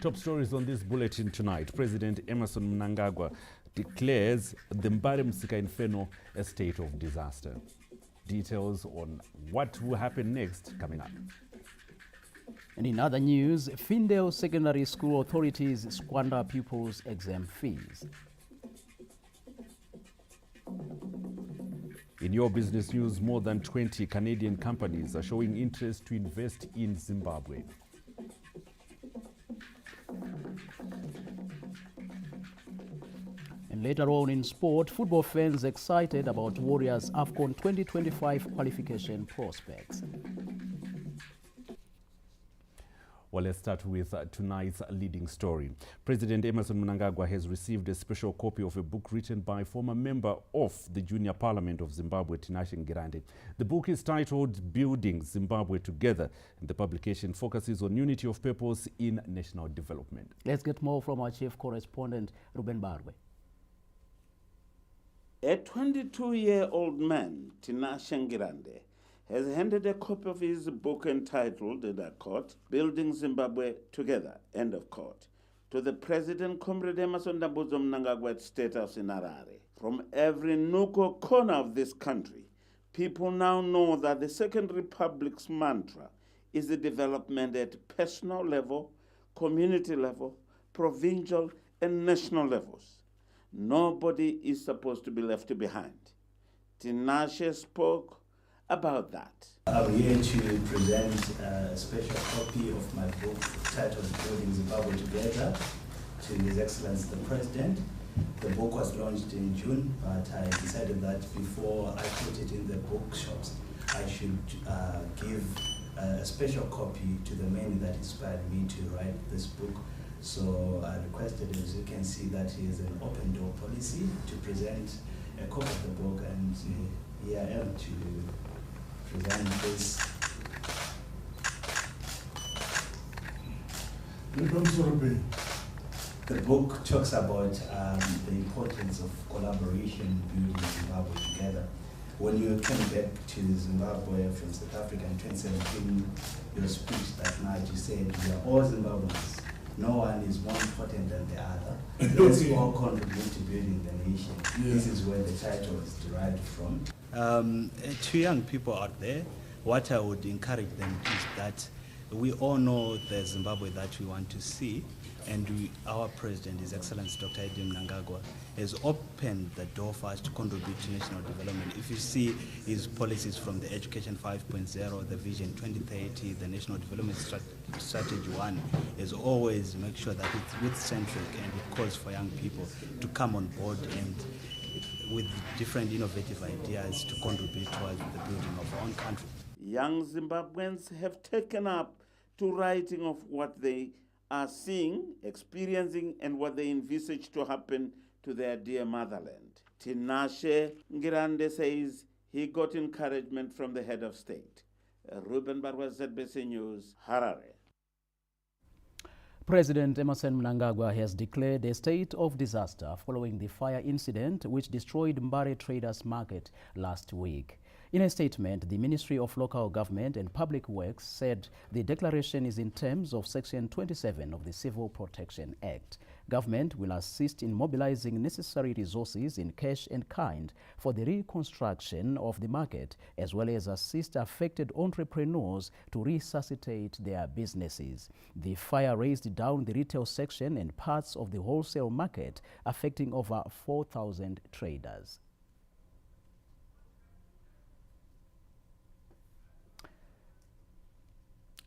Top stories on this bulletin tonight. President Emmerson Mnangagwa declares the Mbare Inferno a state of disaster. Details on what will happen next coming up. And in other news, Findale Secondary School authorities squander pupils' exam fees. In your business news, more than 20 Canadian companies are showing interest to invest in Zimbabwe. And later on in sport, football fans excited about Warriors' AFCON 2025 qualification prospects. Well, let's start with tonight's leading story. President Emmerson Mnangagwa has received a special copy of a book written by former member of the Junior Parliament of Zimbabwe, Tinashe Ngirande. The book is titled Building Zimbabwe Together, and the publication focuses on unity of purpose in national development. Let's get more from our chief correspondent, Mbare. A 22-year-old man, Tinashe Ngirande, has handed a copy of his book entitled, in a quote, Building Zimbabwe Together, end of quote, to the President, Comrade Emmerson Mnangagwa at State House in Harare. From every nook or corner of this country, people now know that the Second Republic's mantra is the development at personal level, community level, provincial and national levels. Nobody is supposed to be left behind. Tinashe spoke about that. I'm here to present a special copy of my book titled Building Zimbabwe Together to His Excellency the President. The book was launched in June, but I decided that before I put it in the bookshops, I should give a special copy to the man that inspired me to write this book. So I requested, as you can see, that he is an open door policy to present a copy of the book, and here I am to present this. The book talks about the importance of collaboration building Zimbabwe together. When you came back to Zimbabwe from South Africa in 2017, your speech that night, you said, we are all Zimbabweans. No one is more important than the other. Let's all contribute to building the nation. Yeah. This is where the title is derived from. To young people out there, what I would encourage them is that we all know the Zimbabwe that we want to see, and our President, His Excellency Dr. Mnangagwa, has opened the door for us to contribute to national development. If you see his policies from the Education 5.0, the Vision 2030, the National Development Strategy 1, is always make sure that it's youth-centric and it calls for young people to come on board and with different innovative ideas to contribute towards the building of our own country. Young Zimbabweans have taken up to writing of what they are seeing, experiencing, and what they envisage to happen to their dear motherland. Tinashe Ngirande says he got encouragement from the head of state. Ruben Barwa, ZBC News, Harare. President Emmerson Mnangagwa has declared a state of disaster following the fire incident which destroyed Mbare Traders Market last week. In a statement, the Ministry of Local Government and Public Works said the declaration is in terms of Section 27 of the Civil Protection Act. Government will assist in mobilizing necessary resources in cash and kind for the reconstruction of the market, as well as assist affected entrepreneurs to resuscitate their businesses. The fire razed down the retail section and parts of the wholesale market, affecting over 4,000 traders.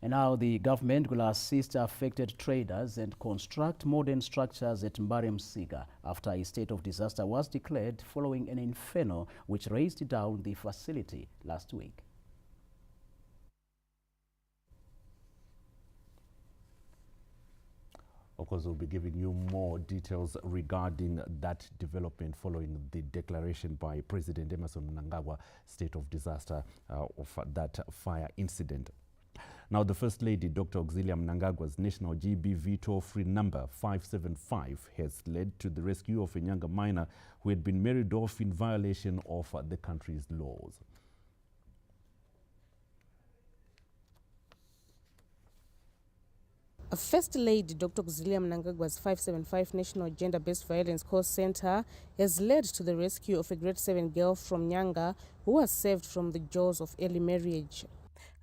And now the government will assist affected traders and construct modern structures at Mbare after a state of disaster was declared following an inferno which razed down the facility last week. Of course, we'll be giving you more details regarding that development following the declaration by President Emmerson Mnangagwa, state of disaster of that fire incident. Now, the First Lady, Dr. Auxilia Mnangagwa's national GBV toll-free number 575 has led to the rescue of a younger miner who had been married off in violation of the country's laws. First Lady Dr. Kuzilia Mnangagwa's 575 National Gender-Based Violence Call Center has led to the rescue of a grade 7 girl from Nyanga who was saved from the jaws of early marriage.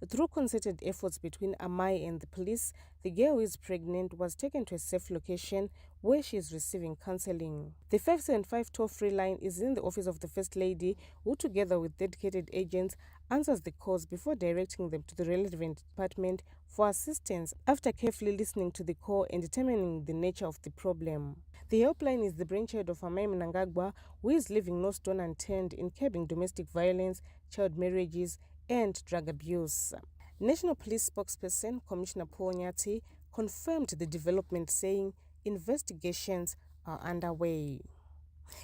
Through concerted efforts between Amai and the police, the girl who is pregnant was taken to a safe location where she is receiving counseling. The 575 toll-free line is in the office of the First Lady, who together with dedicated agents answers the calls before directing them to the relevant department for assistance after carefully listening to the call and determining the nature of the problem. The helpline is the brainchild of Amai Mnangagwa, who is leaving no stone unturned in curbing domestic violence, child marriages, and drug abuse. National Police spokesperson Commissioner Paul Nyati confirmed the development, saying investigations are underway.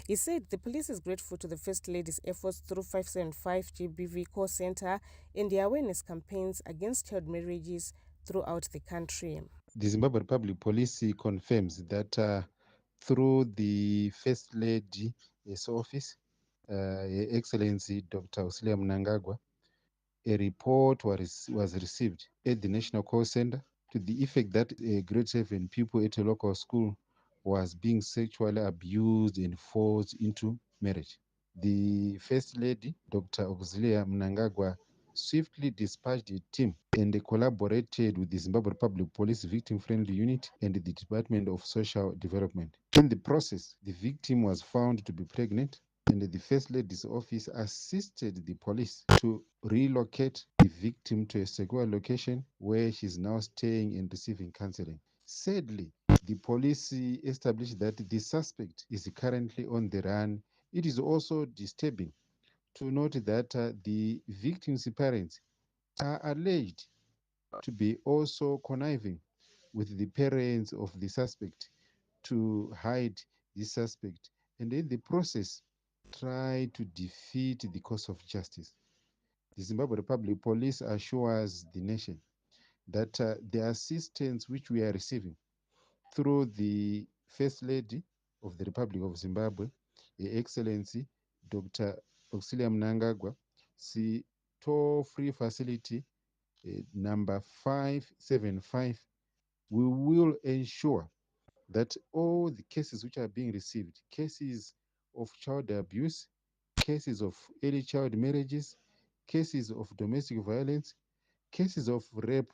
He said the police is grateful to the First Lady's efforts through 575 GBV call center and the awareness campaigns against child marriages throughout the country. The Zimbabwe Republic Police confirms that through the First Lady's office, Her Excellency Dr. Kuzilia Mnangagwa, a report was received at the National Call Center to the effect that a grade 7 pupil at a local school was being sexually abused and forced into marriage. The First Lady, Dr. Kuzilia Mnangagwa, swiftly dispatched a team and collaborated with the Zimbabwe Republic Police Victim Friendly Unit and the Department of Social Development. In the process, the victim was found to be pregnant, and the First Lady's office assisted the police to relocate the victim to a secure location where she's now staying and receiving counseling. Sadly, the police established that the suspect is currently on the run. It is also disturbing to note that the victim's parents are alleged to be also conniving with the parents of the suspect to hide the suspect, and in the process try to defeat the cause of justice. The Zimbabwe Republic Police assures the nation that the assistance which we are receiving through the First Lady of the Republic of Zimbabwe, Her Excellency Dr. Kuzilia Mnangagwa, the toll-free facility number 575, we will ensure that all the cases which are being received, cases of child abuse, cases of early child marriages, cases of domestic violence, cases of rape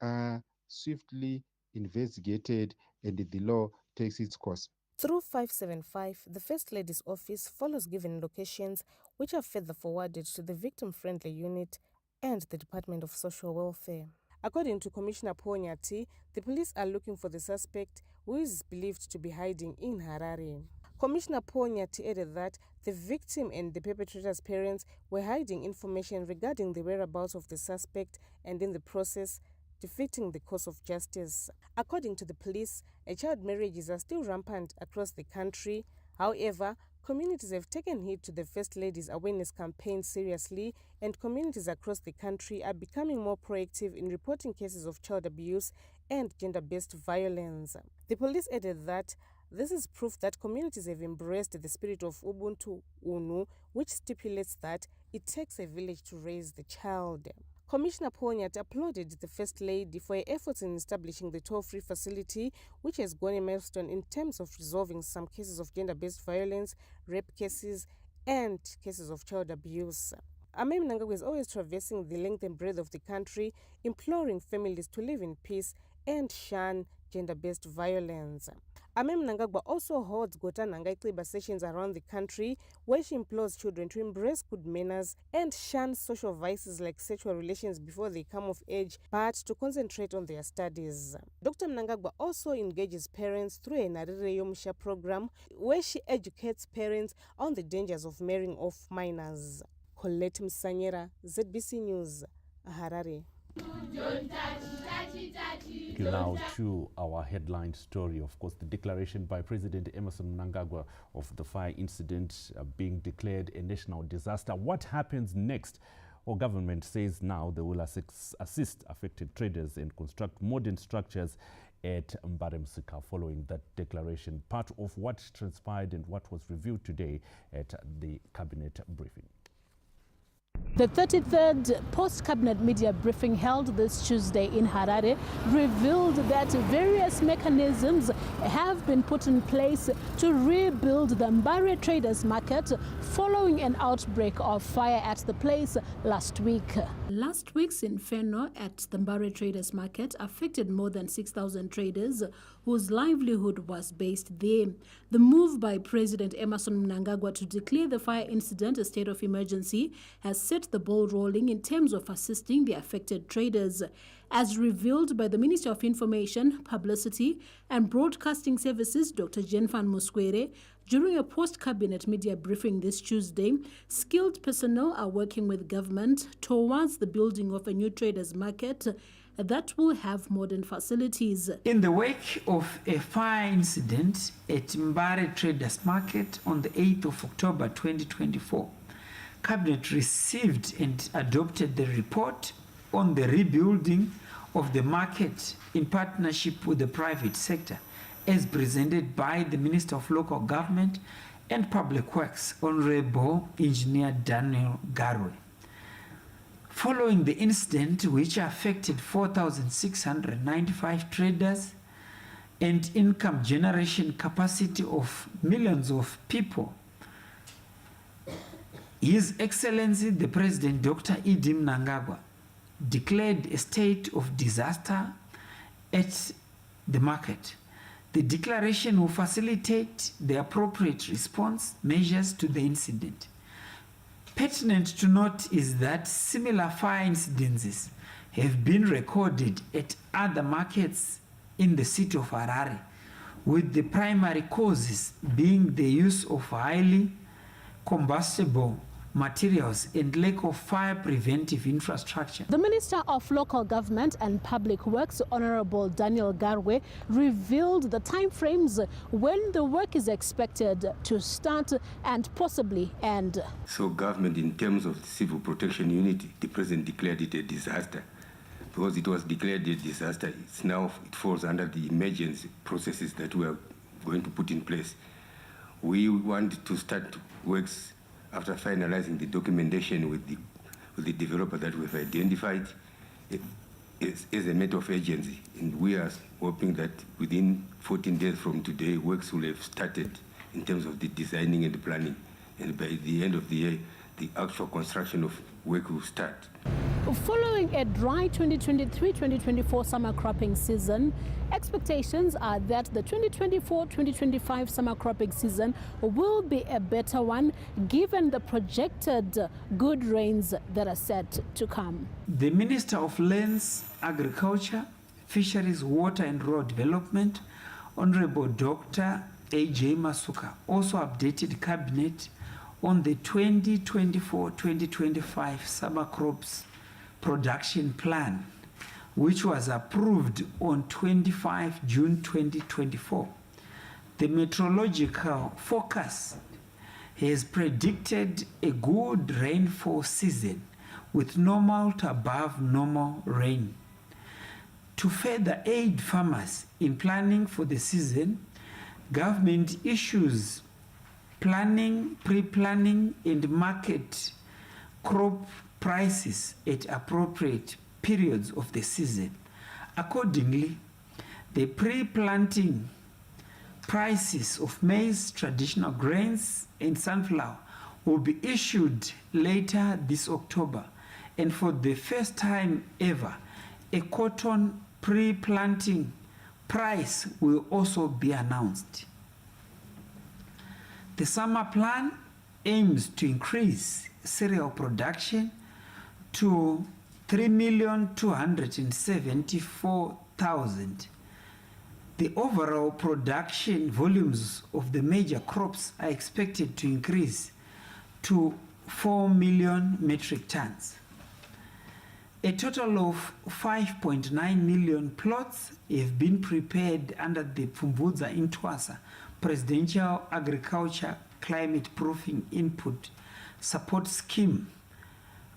are swiftly investigated and the law takes its course. Through 575, the First Lady's office follows given locations which are further forwarded to the Victim Friendly Unit and the Department of Social Welfare. According to Commissioner Paul Nyati, the police are looking for the suspect who is believed to be hiding in Harare. Commissioner Paul Nyati added that the victim and the perpetrator's parents were hiding information regarding the whereabouts of the suspect and in the process defeating the cause of justice. According to the police, child marriages are still rampant across the country. However, communities have taken heed to the First Lady's awareness campaign seriously, and communities across the country are becoming more proactive in reporting cases of child abuse and gender-based violence. The police added that this is proof that communities have embraced the spirit of Ubuntu Unu, which stipulates that it takes a village to raise the child. Commissioner Paul Nyati applauded the First Lady for her efforts in establishing the toll-free facility, which has gone a milestone in terms of resolving some cases of gender-based violence, rape cases, and cases of child abuse. Amai Mnangagwa is always traversing the length and breadth of the country, imploring families to live in peace and shun gender-based violence. Amai Mnangagwa also holds Gota Nangai Xiba sessions around the country where she implores children to embrace good manners and shun social vices like sexual relations before they come of age, but to concentrate on their studies. Dr. Mnangagwa also engages parents through a Narire Yomusha program where she educates parents on the dangers of marrying off minors. Colette Msanyera, ZBC News, Harare. Now to our headline story. Of course, the declaration by President Emmerson Mnangagwa of the fire incident being declared a national disaster. What happens next? Our government says now they will assist affected traders and construct modern structures at Mbare following that declaration. Part of what transpired and what was reviewed today at the cabinet briefing. The 33rd post-cabinet media briefing held this Tuesday in Harare revealed that various mechanisms have been put in place to rebuild the Mbare traders market following an outbreak of fire at the place last week. Last week's inferno at the Mbare traders market affected more than 6,000 traders whose livelihood was based there. The move by President Emmerson Mnangagwa to declare the fire incident a state of emergency has set the ball rolling in terms of assisting the affected traders. As revealed by the Minister of Information, Publicity and Broadcasting Services, Dr. Jenfan Muskwere, during a post-cabinet media briefing this Tuesday, skilled personnel are working with government towards the building of a new traders market that will have modern facilities. In the wake of a fire incident at Mbare Traders Market on the 8th of October 2024, Cabinet received and adopted the report on the rebuilding of the market in partnership with the private sector, as presented by the Minister of Local Government and Public Works, Honorable Engineer Daniel Garwe. Following the incident, which affected 4,695 traders and income generation capacity of millions of people, His Excellency the President Dr. Idi Mnangagwa declared a state of disaster at the market. The declaration will facilitate the appropriate response measures to the incident. Pertinent to note is that similar fire incidences have been recorded at other markets in the city of Harare, with the primary causes being the use of highly combustible materials and lack of fire preventive infrastructure. The Minister of Local Government and Public Works, Honorable Daniel Garwe, revealed the timeframes when the work is expected to start and possibly end. So government, in terms of the civil protection unit, the president declared it a disaster. Because it was declared a disaster, it falls under the emergency processes that we are going to put in place. We want to start works after finalizing the documentation with the developer that we've identified as a matter of urgency. And we are hoping that within 14 days from today, works will have started in terms of the designing and the planning. And by the end of the year, the actual construction of work will start. Following a dry 2023-2024 summer cropping season, expectations are that the 2024-2025 summer cropping season will be a better one given the projected good rains that are set to come. The Minister of Lands, Agriculture, Fisheries, Water and Rural Development, Honorable Dr. A.J. Masuka, also updated Cabinet on the 2024-2025 summer crops production plan, which was approved on 25 June 2024. The meteorological forecast has predicted a good rainfall season with normal to above normal rain. To further aid farmers in planning for the season, government issues planning, pre-planning and market crop prices at appropriate periods of the season. Accordingly, the pre-planting prices of maize, traditional grains and sunflower will be issued later this October, and for the first time ever, a cotton pre-planting price will also be announced. The summer plan aims to increase cereal production to 3,274,000. The overall production volumes of the major crops are expected to increase to 4 million metric tons. A total of 5.9 million plots have been prepared under the Pfumvudza Intwasa Presidential Agriculture Climate Proofing Input Support Scheme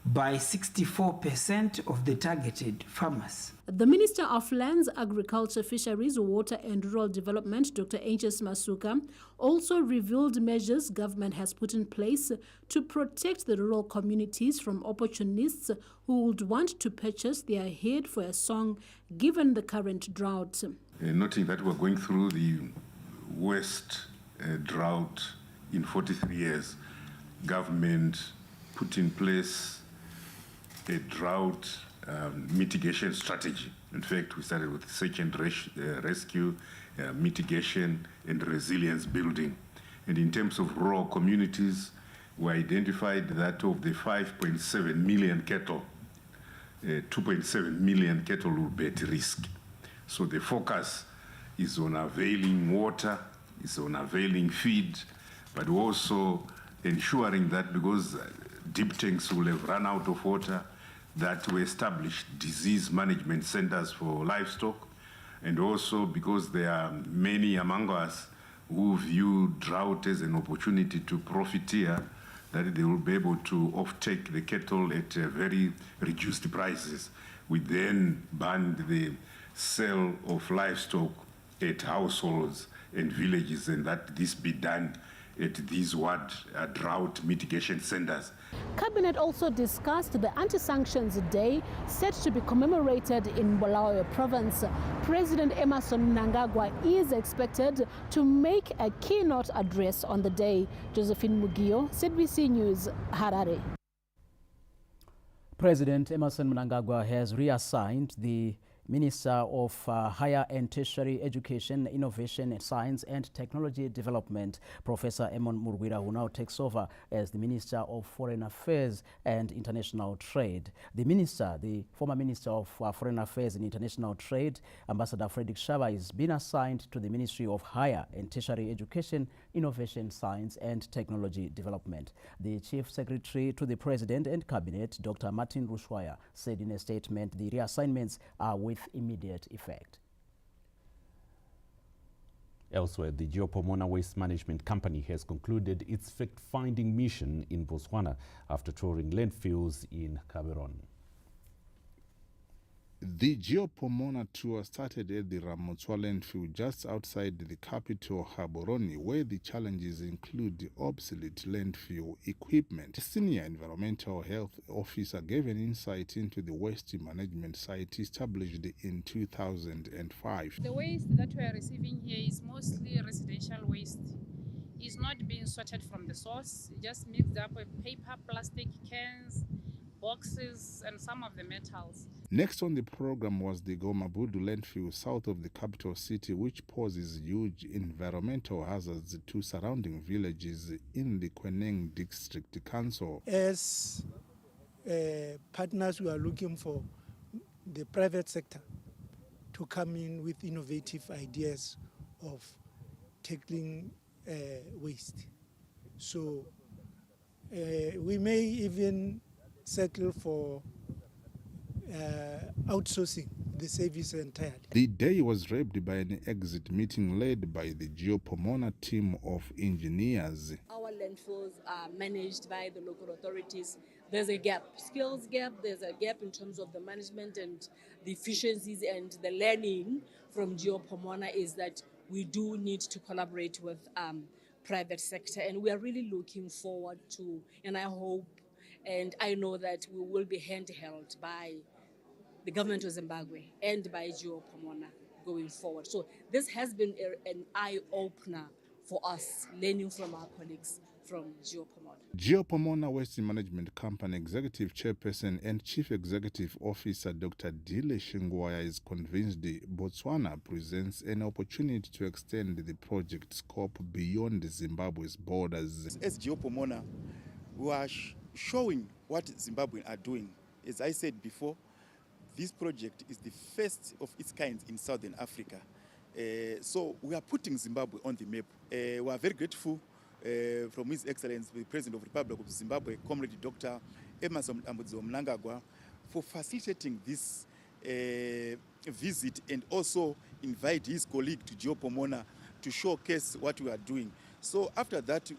by 64% of the targeted farmers. The Minister of Lands, Agriculture, Fisheries, Water and Rural Development, Dr. Anges Masuka, also revealed measures government has put in place to protect the rural communities from opportunists who would want to purchase their head for a song given the current drought. Noting that we're going through the worst drought in 43 years, government put in place a drought mitigation strategy. In fact, we started with search and rescue, mitigation and resilience building. And in terms of rural communities, we identified that of the 5.7 million cattle, 2.7 million cattle will be at risk. So the focus is on availing water, is on availing feed, but also ensuring that because deep tanks will have run out of water, that we establish disease management centers for livestock, and also because there are many among us who view drought as an opportunity to profiteer, that they will be able to offtake the cattle at very reduced prices. We then banned the sale of livestock at households and villages, and that this be done at these drought mitigation centers. Cabinet also discussed the Anti-Sanctions Day set to be commemorated in Bulawayo province. President Emmerson Mnangagwa is expected to make a keynote address on the day. Josephine Mugio, ZBC News, Harare. President Emmerson Mnangagwa has reassigned the Minister of Higher and Tertiary Education, Innovation, Science and Technology Development, Professor Emon Murwira, who now takes over as the Minister of Foreign Affairs and International Trade. The former Minister of Foreign Affairs and International Trade, Ambassador Frederick Shaba, has been assigned to the Ministry of Higher and Tertiary Education, Innovation, Science and Technology Development. The Chief Secretary to the President and Cabinet, Dr. Martin Rushwaya, said in a statement the reassignments are with immediate effect. Elsewhere, the Geopomona Waste Management Company has concluded its fact-finding mission in Botswana after touring landfills in Cameroon. The Geopomona tour started at the Ramotswa landfill just outside the capital Gaborone, where the challenges include obsolete landfill equipment. A senior environmental health officer gave an insight into the waste management site established in 2005. The waste that we are receiving here is mostly residential waste. It's not being sorted from the source. It just mixed up with paper, plastic cans, boxes, and some of the metals. Next on the program was the Gomabudu landfill south of the capital city, which poses huge environmental hazards to surrounding villages in the Kweneng District Council. As partners, we are looking for the private sector to come in with innovative ideas of tackling waste. So we may even settle for outsourcing the service entirely. The day was wrapped by an exit meeting led by the Geopomona team of engineers. Our landfills are managed by the local authorities. There's a gap, skills gap, there's a gap in terms of the management and the efficiencies, and the learning from Geopomona is that we do need to collaborate with private sector, and we are really looking forward to, and I hope and I know that we will be handheld by the government of Zimbabwe and by Geopomona going forward. So this has been an eye-opener for us, learning from our colleagues from Geopomona. Geopomona Waste Management Company Executive Chairperson and Chief Executive Officer Dr. Dile Shingwaya is convinced Botswana presents an opportunity to extend the project scope beyond Zimbabwe's borders. As Geopomona, we are showing what Zimbabweans are doing. As I said before, this project is the first of its kind in Southern Africa. So we are putting Zimbabwe on the map. We are very grateful from His Excellency, the President of the Republic of Zimbabwe, Comrade Dr. Emmerson Mnangagwa, for facilitating this visit and also invite his colleague to Geopomona to showcase what we are doing. So after that,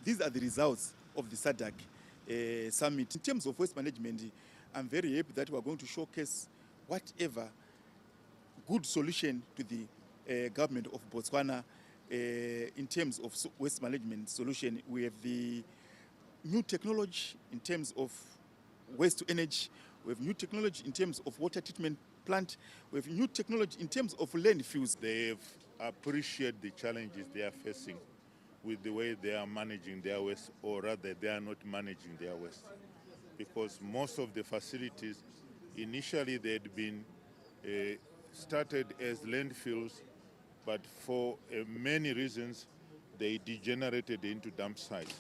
these are the results of the SADC. summit. In terms of waste management, I'm very happy that we are going to showcase whatever good solution to the government of Botswana in terms of waste management solution. We have the new technology in terms of waste to energy. We have new technology in terms of water treatment plant. We have new technology in terms of landfills. They've appreciated the challenges they are facing with the way they are managing their waste, or rather they are not managing their waste. Because most of the facilities, initially they had been started as landfills, but for many reasons they degenerated into dump sites.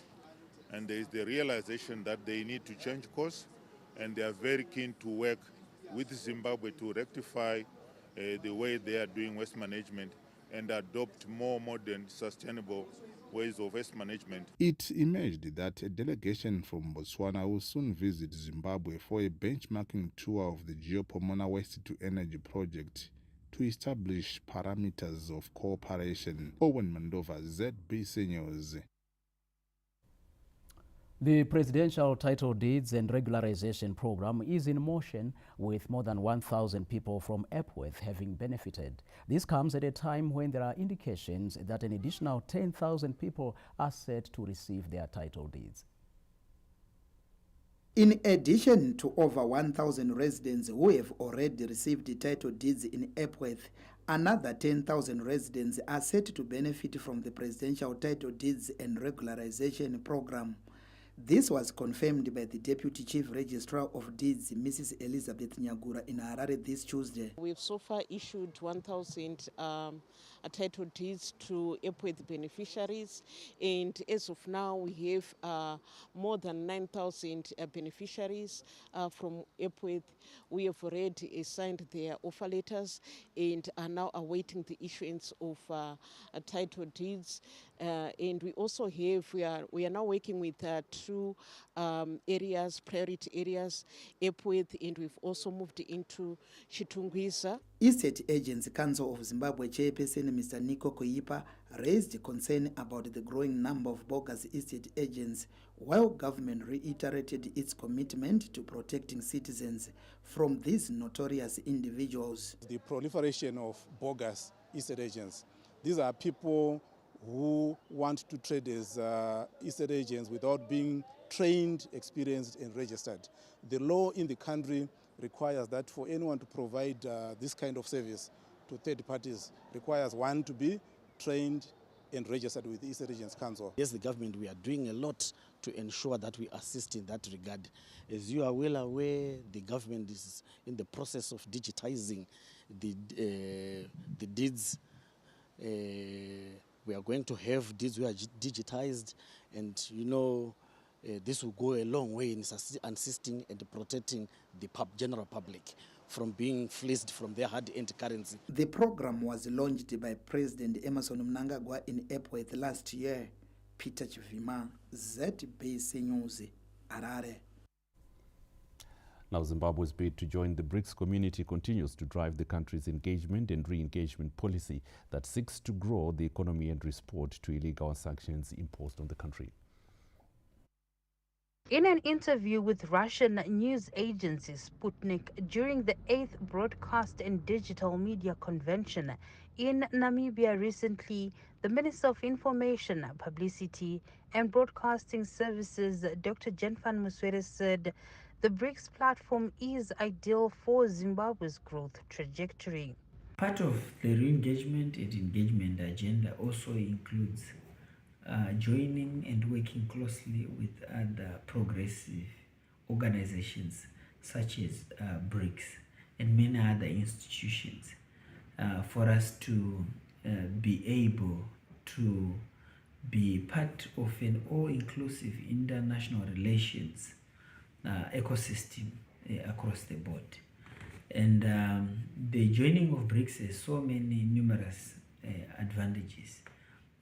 And there is the realization that they need to change course, and they are very keen to work with Zimbabwe to rectify the way they are doing waste management and adopt more modern, sustainable ways of waste management. It emerged that a delegation from Botswana will soon visit Zimbabwe for a benchmarking tour of the Geopomona waste-to-energy project to establish parameters of cooperation. Owen Mandova, ZBC News. The Presidential Title Deeds and Regularization Program is in motion, with more than 1,000 people from Epworth having benefited. This comes at a time when there are indications that an additional 10,000 people are set to receive their title deeds. In addition to over 1,000 residents who have already received the title deeds in Epworth, another 10,000 residents are set to benefit from the Presidential Title Deeds and Regularization Program. This was confirmed by the Deputy Chief Registrar of Deeds, Mrs. Elizabeth Nyagura, in Harare this Tuesday. We've so far issued 1,000 title deeds to Epworth beneficiaries, and as of now we have more than 9,000 beneficiaries from Epworth. We have already signed their offer letters and are now awaiting the issuance of title deeds. And we also have, we are now working with two areas, priority areas, Epworth, and we've also moved into Chitungwiza. Estate Agents Council of Zimbabwe Chairperson Mr. Nico Koipa raised concern about the growing number of bogus estate agents, while government reiterated its commitment to protecting citizens from these notorious individuals. The proliferation of bogus estate agents. These are people who want to trade as estate agents without being trained, experienced, and registered. The law in the country requires that for anyone to provide this kind of service to third parties, requires one to be trained and registered with the Estate Agents Council. Yes, the government, we are doing a lot to ensure that we assist in that regard. As you are well aware, the government is in the process of digitizing the deeds. We are going to have deeds which are digitized, and you know, this will go a long way in assisting and protecting the general public from being fleeced from their hard-earned currency. The program was launched by President Emmerson Mnangagwa in Epworth last year. Peter Chivima, ZBC News, Harare. Now, Zimbabwe's bid to join the BRICS community continues to drive the country's engagement and re-engagement policy that seeks to grow the economy and respond to illegal sanctions imposed on the country. In an interview with Russian news agency Sputnik during the 8th Broadcast and Digital Media Convention in Namibia recently, the Minister of Information, Publicity and Broadcasting Services, Dr. Jenfan Muswere, said the BRICS platform is ideal for Zimbabwe's growth trajectory. Part of the re-engagement and engagement agenda also includes joining and working closely with other progressive organizations such as BRICS and many other institutions for us to be able to be part of an all-inclusive international relations ecosystem across the board. And the joining of BRICS has so many numerous advantages.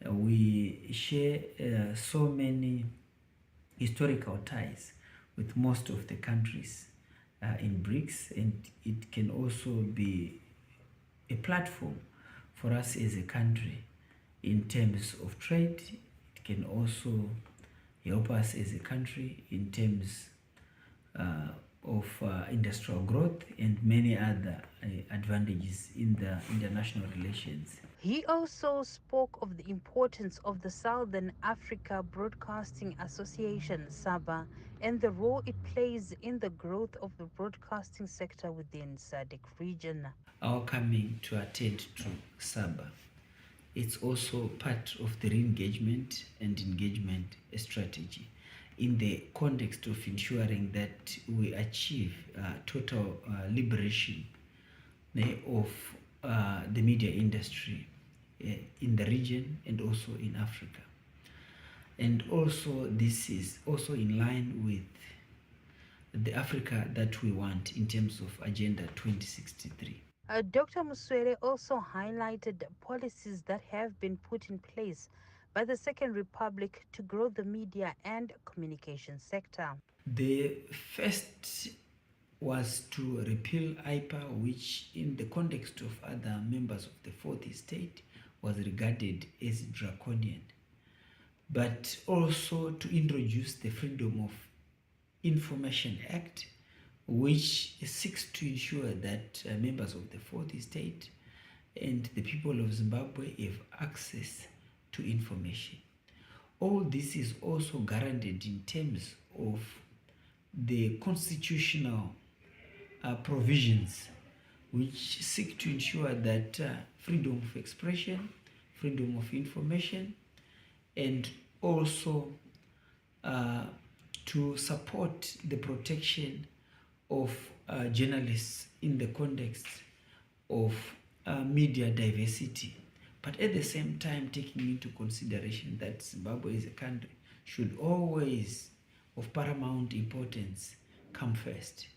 We share so many historical ties with most of the countries in BRICS, and it can also be a platform for us as a country in terms of trade. It can also help us as a country in terms of industrial growth and many other advantages in the international relations. He also spoke of the importance of the Southern Africa Broadcasting Association, SABA, and the role it plays in the growth of the broadcasting sector within SADC region. Our coming to attend to SABA, it's also part of the re-engagement and engagement strategy in the context of ensuring that we achieve total liberation of the media industry in the region and also in Africa. And also this is also in line with the Africa that we want in terms of Agenda 2063. Dr. Muswere also highlighted policies that have been put in place by the Second Republic to grow the media and communication sector. The first was to repeal IPA, which in the context of other members of the fourth estate was regarded as draconian, but also to introduce the Freedom of Information Act, which seeks to ensure that members of the fourth estate and the people of Zimbabwe have access to information. All this is also guaranteed in terms of the constitutional provisions which seek to ensure that freedom of expression, freedom of information, and also to support the protection of journalists in the context of media diversity, but at the same time taking into consideration that Zimbabwe as a country should always, of paramount importance, come first.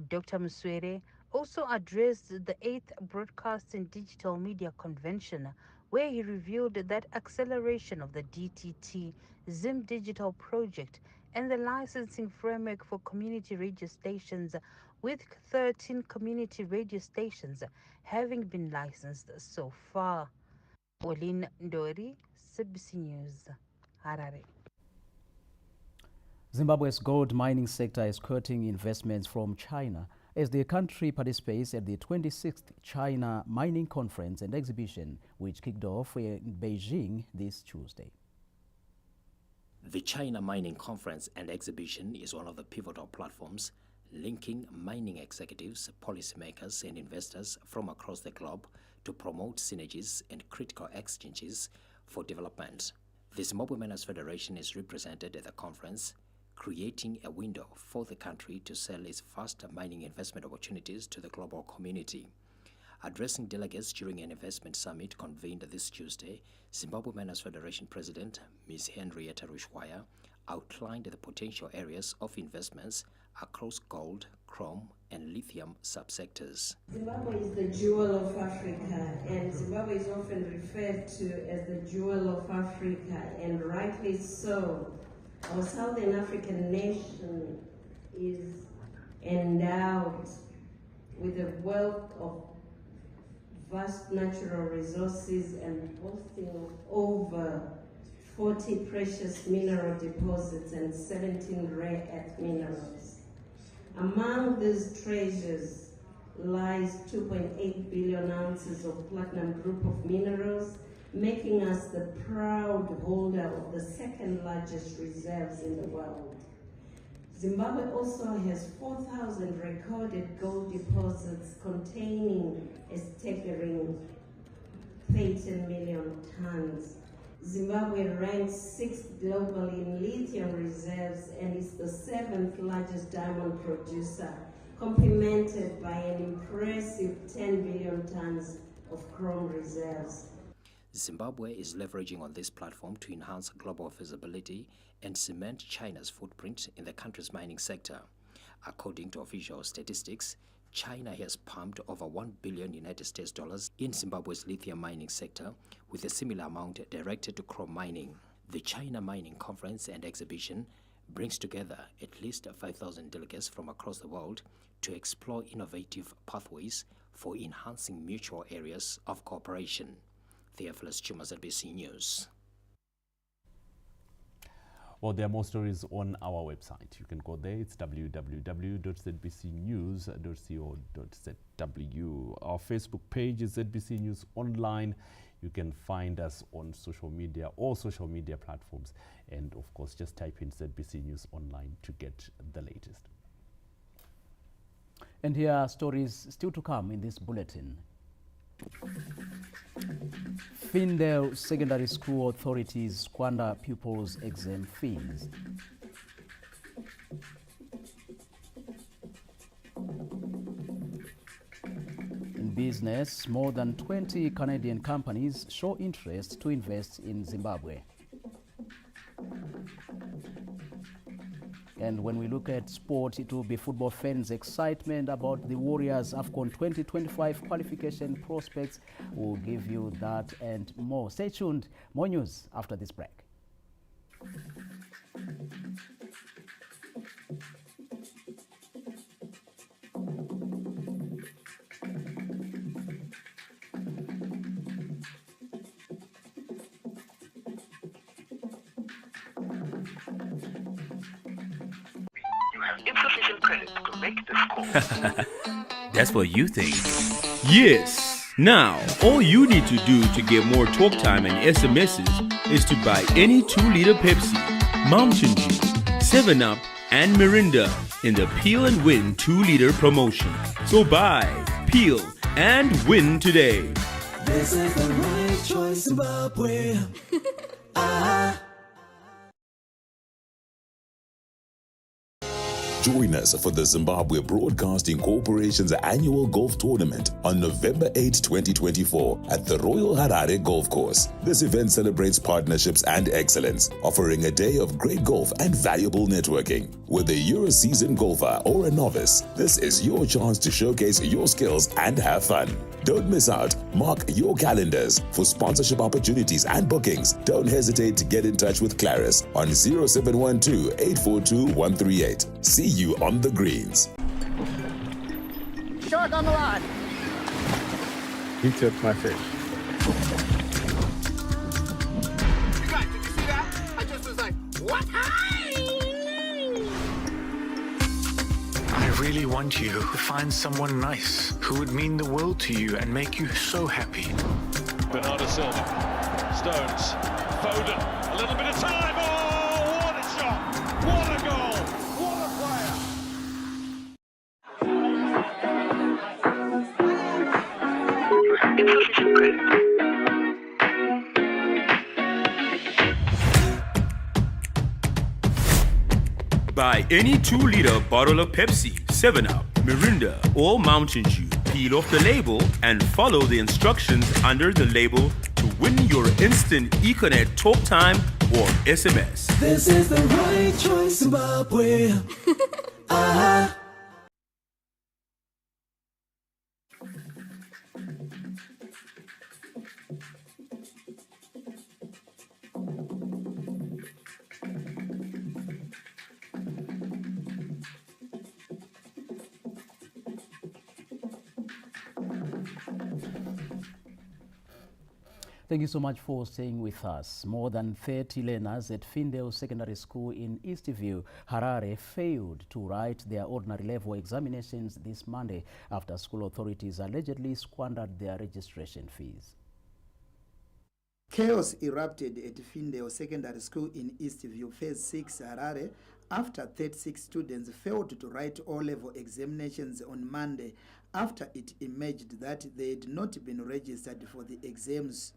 Dr. Muswere also addressed the 8th Broadcast and Digital Media Convention, where he revealed that acceleration of the DTT Zim Digital project and the licensing framework for community radio stations, with 13 community radio stations having been licensed so far. Pauline Ndori, CBC News, Harare. Zimbabwe's gold mining sector is courting investments from China as the country participates at the 26th China Mining Conference and Exhibition, which kicked off in Beijing this Tuesday. The China Mining Conference and Exhibition is one of the pivotal platforms linking mining executives, policymakers, and investors from across the globe to promote synergies and critical exchanges for development. The Zimbabwe Miners Federation is represented at the conference, creating a window for the country to sell its vast mining investment opportunities to the global community. Addressing delegates during an investment summit convened this Tuesday, Zimbabwe Miners Federation President Ms. Henrietta Rushwaya outlined the potential areas of investments across gold, chrome, and lithium subsectors. Zimbabwe is the jewel of Africa, and Zimbabwe is often referred to as the jewel of Africa, and rightly so. Our Southern African nation is endowed with a wealth of vast natural resources and boasting over 40 precious mineral deposits and 17 rare earth minerals. Among these treasures lies 2.8 billion ounces of platinum group of minerals, making us the proud holder of the second largest reserves in the world. Zimbabwe also has 4,000 recorded gold deposits containing a staggering 13 million tons. Zimbabwe ranks 6th globally in lithium reserves and is the 7th largest diamond producer, complemented by an impressive 10 billion tons of chrome reserves. Zimbabwe is leveraging on this platform to enhance global visibility and cement China's footprint in the country's mining sector. According to official statistics, China has pumped over $1 billion in Zimbabwe's lithium mining sector, with a similar amount directed to chrome mining. The China Mining Conference and Exhibition brings together at least 5,000 delegates from across the world to explore innovative pathways for enhancing mutual areas of cooperation. Theophilus Chuma, ZBC News. Well, there are more stories on our website. You can go there. It's www.zbcnews.co.zw. Our Facebook page is ZBC News Online. You can find us on social media, all social media platforms. And of course, just type in ZBC News Online to get the latest. And here are stories still to come in this bulletin. Findale Secondary School authorities squander pupils' exam fees. In business, more than 20 Canadian companies show interest to invest in Zimbabwe. And when we look at sport, it will be football fans' excitement about the Warriors AFCON 2025 qualification prospects. We'll give you that and more. Stay tuned. More news after this break. Insufficient credit to make this call. That's what you think. Yes. Now, all you need to do to get more talk time and SMSs is to buy any 2-liter Pepsi, Mountain Dew, 7-Up, and Mirinda in the Peel and Win 2-liter promotion. So buy, peel, and win today. This is the right choice, Zimbabwe. Join us for the Zimbabwe Broadcasting Corporation's annual golf tournament on November 8, 2024 at the Royal Harare Golf Course. This event celebrates partnerships and excellence, offering a day of great golf and valuable networking. Whether you're a seasoned golfer or a novice, this is your chance to showcase your skills and have fun. Don't miss out. Mark your calendars. For sponsorship opportunities and bookings, don't hesitate to get in touch with Claris on 0712-842-138. See you on the greens. Short on the line. He took my fish. You guys, did you see that? I just was like, what? I really want you to find someone nice who would mean the world to you and make you so happy. Bernardo Silva, Stones, Foden, a little bit of time. Oh, what a shot! What a goal! What a Buy any 2-liter bottle of Pepsi, 7-Up, Mirinda, or Mountain Dew. Peel off the label and follow the instructions under the label to win your instant Econet talk time or SMS. This is the right choice, Zimbabwe. Thank you so much for staying with us. More than 30 learners at Findale Secondary School in Eastview, Harare, failed to write their ordinary level examinations this Monday after school authorities allegedly squandered their registration fees. Chaos erupted at Findale Secondary School in Eastview, Phase 6, Harare, after 36 students failed to write O-level examinations on Monday after it emerged that they had not been registered for the exams.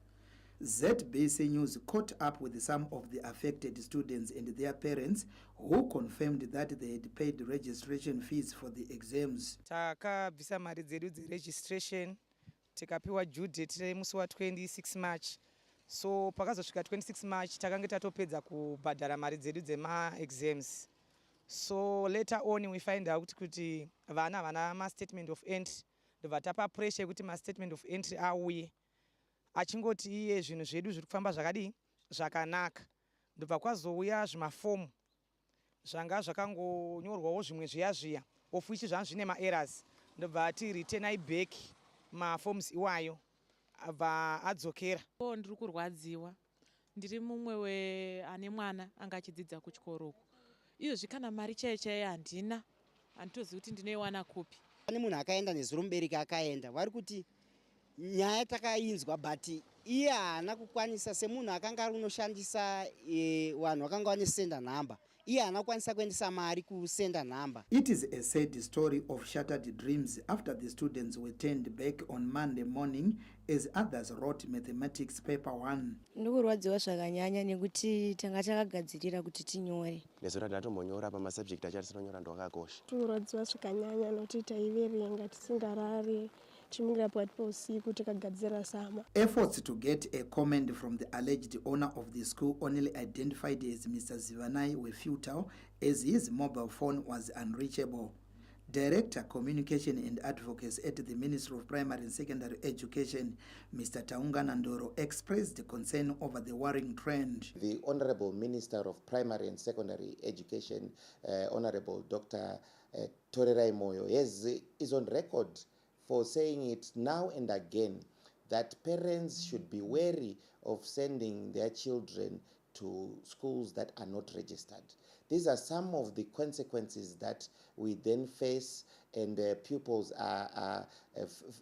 ZBC News caught up with some of the affected students and their parents who confirmed that they had paid registration fees for the exams. Takabvisa mari dzedu registration tikapiwa due date musi wa 26 March. So pakazosvika 26 March takanga tatopedza kubhadhara mari dzedu dzema exams. So later on we find out kuti vana vana ma statement of entry ndobva tapa pressure kuti ma statement of entry auye. Achingoti iye zvinhu zvedu zviri kufamba zvakadi zvakanaka. Ndobva kwazouya zvimafomu zvanga zvakangonyorwawo zvimwe zviya of which zvanzi zvine ma errors. Ndobva ati return back ma forms iwayo abva adzokera. Ndiri kurwadziwa ndiri mumwe ane mwana anga achidzidza kuchikoroko. Izvozvi kana mari chaiyo handina, handitozivi kuti ndinoiwana kupi. Pane munhu akaenda nezuro mubereki akaenda, vari kuti nyaya takainzwa but iye haana kukwanisa semunhu akanga ari unoshandisa vanhu vakanga vane senda nhamba. Iye haana kukwanisa kuendesa mari kusenda nhamba. It is a sad story of shattered dreams after the students were turned back on Monday morning as others wrote mathematics paper 1. Ndikurwadziwa zvakanyanya nekuti tanga takagadzirira kuti tinyore. Nezuro ndatombonyora pamasubject achati tinonyora ndokakosha. Ndikurwadziwa zvakanyanya nokuti taiverenga tisingarari. Efforts to get a comment from the alleged owner of the school, only identified as Mr. Zivanai, were futile as his mobile phone was unreachable. Director Communication and Advocacy at the Ministry of Primary and Secondary Education, Mr. Taunga Nandoro, expressed concern over the worrying trend. The Honorable Minister of Primary and Secondary Education, Honorable Dr. Torerai Moyo, is on record for saying it now and again that parents should be wary of sending their children to schools that are not registered. These are some of the consequences that we then face, and pupils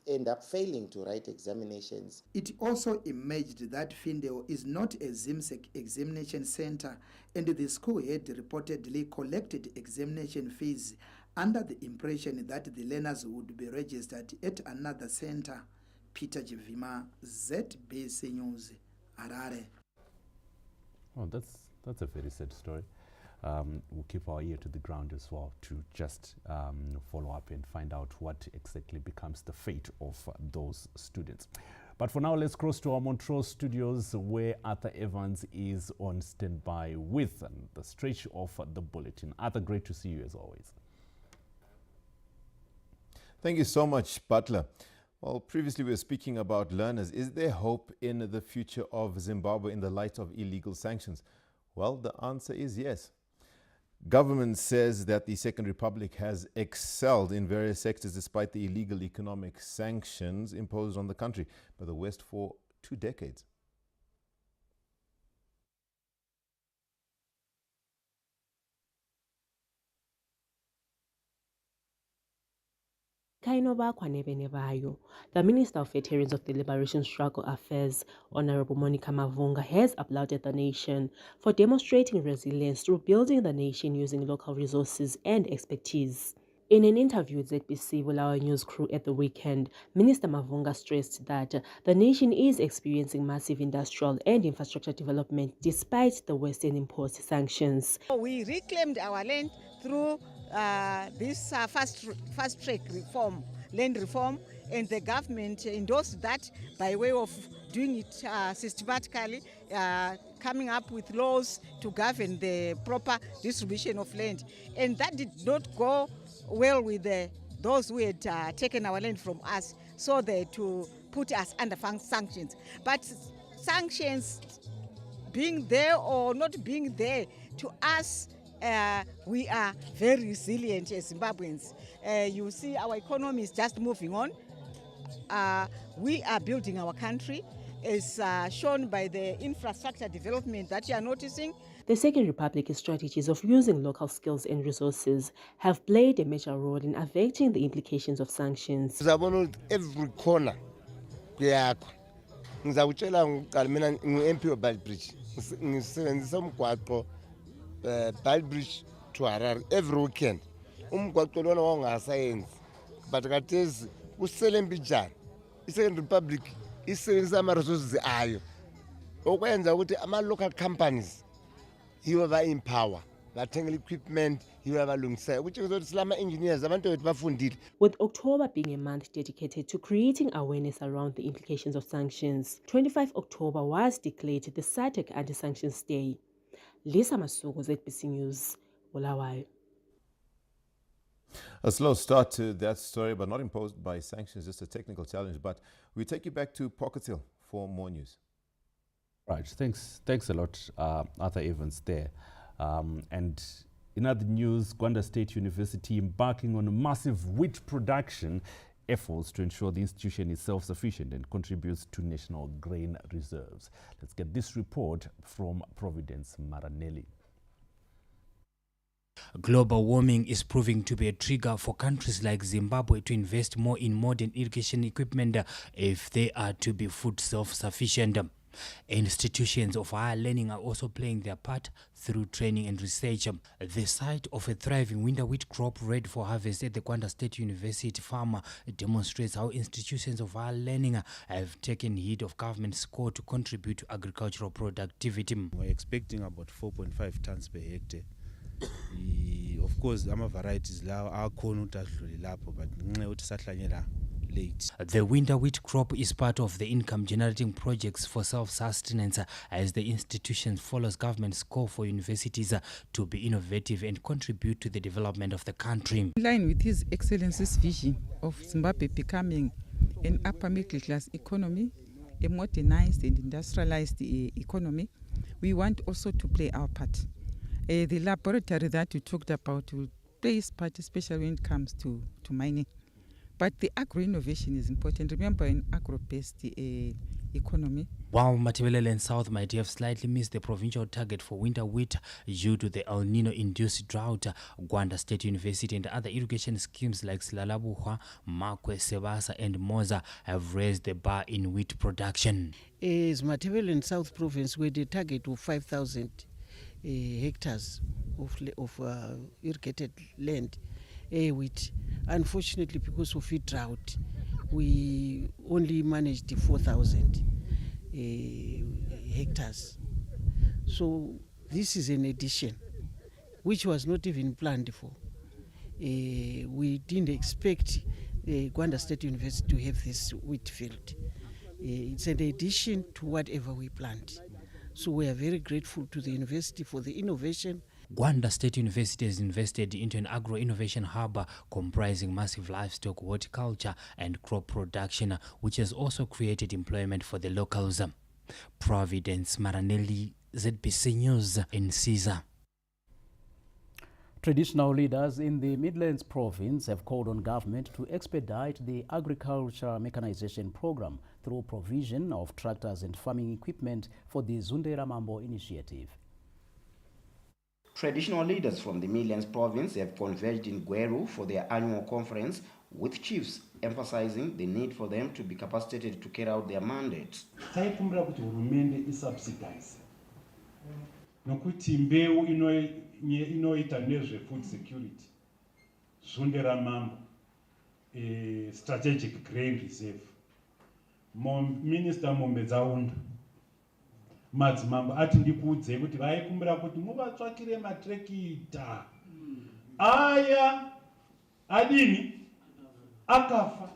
end up failing to write examinations. It also emerged that Findeo is not a ZIMSEC examination center, and the school had reportedly collected examination fees under the impression that the learners would be registered at another center. Peter Jivima, ZBC News, Harare. Oh, that's a very sad story. We'll keep our ear to the ground as well to just follow up and find out what exactly becomes the fate of those students. But for now, let's cross to our Montreal studios where Arthur Evans is on standby with the stretch of the Bulletin. Arthur, great to see you as always. Thank you so much, Butler. Well, previously we were speaking about learners. Is there hope in the future of Zimbabwe in the light of illegal sanctions? Well, the answer is yes. Government says that the Second Republic has excelled in various sectors despite the illegal economic sanctions imposed on the country by the West for 2 decades. The Minister of Veterans of the Liberation Struggle Affairs, Honorable Monica Mavunga, has applauded the nation for demonstrating resilience through building the nation using local resources and expertise. In an interview with ZBC Bulawayo News Crew at the weekend, Minister Mavunga stressed that the nation is experiencing massive industrial and infrastructure development despite the Western imposed sanctions. We reclaimed our land through this fast-track reform, land reform, and the government endorsed that by way of doing it systematically, coming up with laws to govern the proper distribution of land. And that did not go well with those who had taken our land from us, so they to put us under sanctions. But sanctions being there or not being there, to us, we are very resilient as Zimbabweans. You see our economy is just moving on. We are building our country, as shown by the infrastructure development that you are noticing. The Second Republic's strategies of using local skills and resources have played a major role in averting the implications of sanctions. Every corner, MP Bridge, Bridge to Harare every weekend. But katezi kuselembijana iSecond Republic isebenzisa ama resources ayo okwenza ukuthi ama local companies yibo ba empower bathenga equipment yibo abalungisa ukuthi kuzothi silama engineers abantu bethu bafundile. With October being a month dedicated to creating awareness around the implications of sanctions, 25 October was declared the SADC Anti-Sanctions Day. Lisa Masuku, ZBC News, Bulawayo. A slow start to that story, but not imposed by sanctions, just a technical challenge. But we take you back to Pocket Hill for more news. Right, thanks a lot, Arthur Evans there. And in other news, Gwanda State University embarking on a massive wheat production efforts to ensure the institution is self-sufficient and contributes to national grain reserves. Let's get this report from Providence Maranelli. Global warming is proving to be a trigger for countries like Zimbabwe to invest more in modern irrigation equipment if they are to be food self-sufficient. Institutions of higher learning are also playing their part through training and research. The site of a thriving winter wheat crop ready for harvest at the Gwanda State University farm demonstrates how institutions of higher learning have taken heed of government's score to contribute to agricultural productivity. We're expecting about 4.5 tons per hectare. Of course, ama varieties lawo akhona ukuthi adlule lapho, but ngenxa yokuthi sahlanyela late. The winter wheat crop is part of the income-generating projects for self-sustenance as the institution follows government's call for universities to be innovative and contribute to the development of the country. In line with His Excellency's vision of Zimbabwe becoming an upper middle class economy, a modernized and industrialized economy, we want also to play our part. The laboratory that you talked about will play its part, especially when it comes to mining. But the agro-innovation is important. Remember, an agro-based economy. While Matabeleland and South might have slightly missed the provincial target for winter wheat due to the El Nino-induced drought, Gwanda State University and other irrigation schemes like Silalabuhwa, Makwe, Sebasa and Moza have raised the bar in wheat production. As Matabeleland South Province, we had a target of 5,000 hectares of irrigated land, wheat. Unfortunately, because of the drought, we only managed 4,000 hectares. So this is an addition, which was not even planned for. We didn't expect Gwanda State University to have this wheat field. It's an addition to whatever we planned. So we are very grateful to the university for the innovation. Gwanda State University has invested into an agro-innovation hub comprising massive livestock, horticulture and crop production, which has also created employment for the locals. Providence Maranelli, ZBC News in Caesar. Traditional leaders in the Midlands province have called on government to expedite the agriculture mechanization program through provision of tractors and farming equipment for the Zundera Mambo initiative. Traditional leaders from the Midlands province have converged in Gweru for their annual conference, with chiefs emphasizing the need for them to be capacitated to carry out their mandates. Taikumbira kuti hurumende isubsidize nokuti mbeu inoita nezve food security, Zundera Mambo, strategic grain reserve, Minister Mombezaunda madzimambo ati ndikuudze kuti vaikumbira kuti muvatsvakire matrekita aya adini akafa.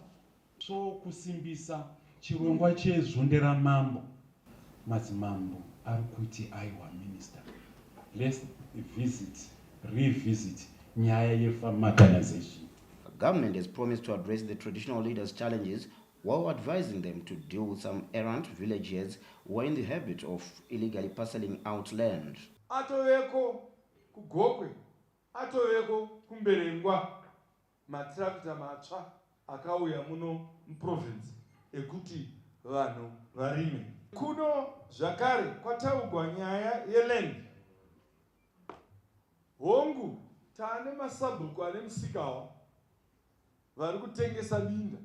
So kusimbisa chirongwa cheZundera Mambo, madzimambo ari kuti aiwa minister, let's revisit nyaya yefarm mechanization. The government has promised to address the traditional leaders' challenges while advising them to deal with some errant villagers who are in the habit of illegally parceling out land. Atoveko kugokwe, atoveko kumberengwa, matrakta matsva akauya muno muprovince ekuti vanhu varime. Kuno zvakare kwataurwa nyaya yeland. Hongu taane masabhuku ane musikawa vari kutengesa minda.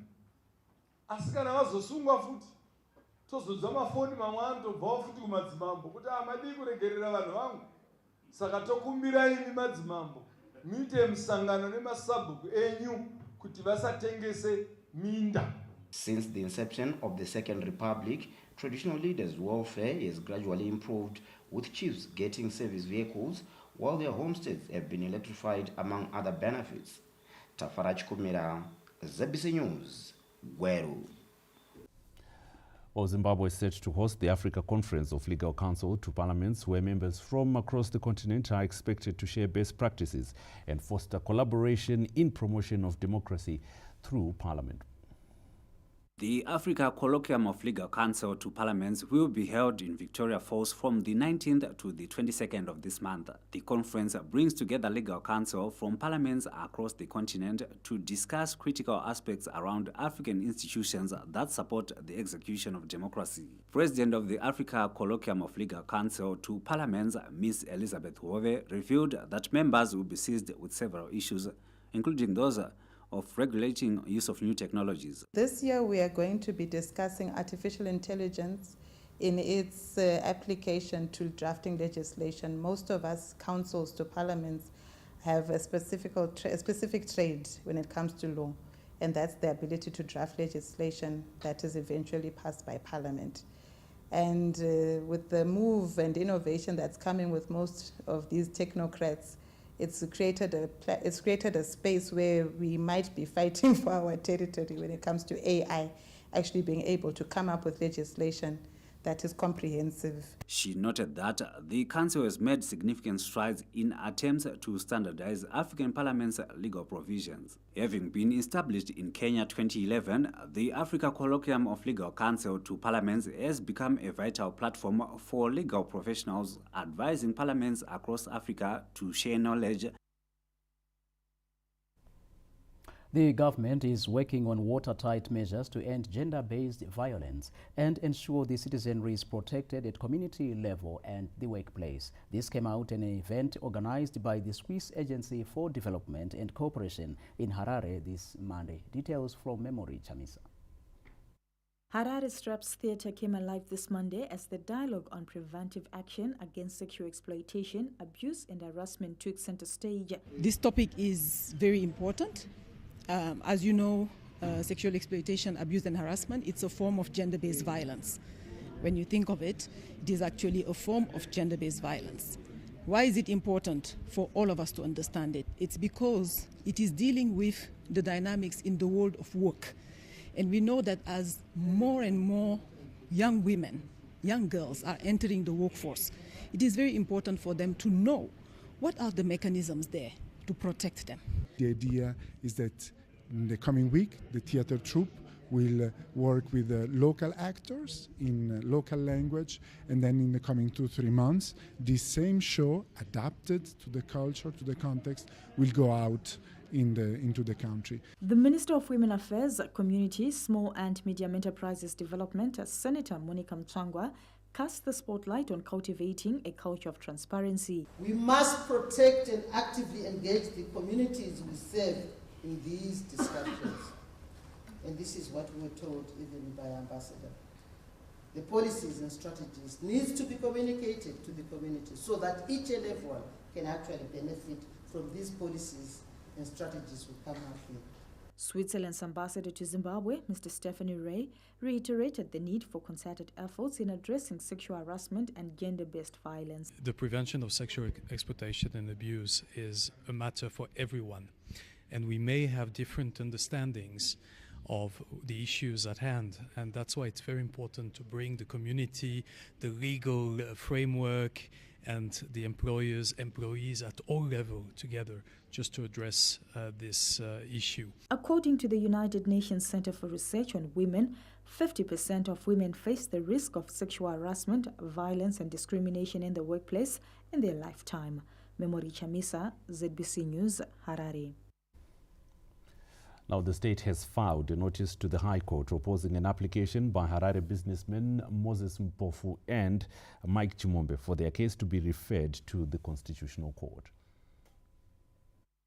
Asi kana vazosungwa futi tozodza mafoni mamwe anotobvawo futi kumadzimambo kuti amadi kuregerera vanhu vangu. Saka tokumbirai imi madzimambo muite musangano nemasabhuku enyu kuti vasatengese minda. Since the inception of the Second Republic, traditional leaders' welfare has gradually improved, with chiefs getting service vehicles while their homesteads have been electrified, among other benefits. Tafaraj Kumira, ZBC News, Gweru. Well, Zimbabwe is set to host the Africa Conference of Legal Counsel to Parliaments, where members from across the continent are expected to share best practices and foster collaboration in promotion of democracy through Parliament. The Africa Colloquium of Legal Counsel to Parliaments will be held in Victoria Falls from the 19th to the 22nd of this month. The conference brings together legal counsel from parliaments across the continent to discuss critical aspects around African institutions that support the execution of democracy. President of the Africa Colloquium of Legal Counsel to Parliaments, Ms. Elizabeth Hove, revealed that members will be seized with several issues, including those of regulating use of new technologies. This year we are going to be discussing artificial intelligence in its application to drafting legislation. Most of us councils to parliaments have a specific trade when it comes to law, and that's the ability to draft legislation that is eventually passed by parliament. And with the move and innovation that's coming with most of these technocrats, it's created a space where we might be fighting for our territory when it comes to AI, actually being able to come up with legislation that is comprehensive. She noted that the Council has made significant strides in attempts to standardize African Parliament's legal provisions. Having been established in Kenya 2011, the Africa Colloquium of Legal Counsel to Parliaments has become a vital platform for legal professionals advising parliaments across Africa to share knowledge. The government is working on watertight measures to end gender-based violence and ensure the citizenry is protected at community level and the workplace. This came out in an event organized by the Swiss Agency for Development and Cooperation in Harare this Monday. Details from Memory Chamisa. Harare Straps Theatre came alive this Monday as the dialogue on preventive action against sexual exploitation, abuse and harassment took center stage. This topic is very important. As you know, sexual exploitation, abuse and harassment, it's a form of gender-based violence. When you think of it, it is actually a form of gender-based violence. Why is it important for all of us to understand it? It's because it is dealing with the dynamics in the world of work. And we know that as more and more young women, young girls are entering the workforce, it is very important for them to know what are the mechanisms there to protect them. The idea is that in the coming week, the theatre troupe will work with local actors in local language, and then in the coming 2-3 months, this same show, adapted to the culture, to the context, will go out into the country. The Minister of Women Affairs, Community, Small and Medium Enterprises Development, Senator Monica Mtswangwa, cast the spotlight on cultivating a culture of transparency. We must protect and actively engage the communities we serve in these discussions. And this is what we were told even by Ambassador. The policies and strategies needs to be communicated to the community so that each and everyone can actually benefit from these policies and strategies we come up with. Switzerland's ambassador to Zimbabwe, Mr. Stephanie Ray, reiterated the need for concerted efforts in addressing sexual harassment and gender-based violence. The prevention of sexual exploitation and abuse is a matter for everyone, and we may have different understandings of the issues at hand, and that's why it's very important to bring the community, the legal framework, and the employers, employees at all levels together just to address this issue. According to the United Nations Center for Research on Women, 50% of women face the risk of sexual harassment, violence and discrimination in the workplace in their lifetime. Memory Chamisa, ZBC News, Harare. Now, the state has filed a notice to the High Court opposing an application by Harare businessmen Moses Mpofu and Mike Chimombe for their case to be referred to the Constitutional Court.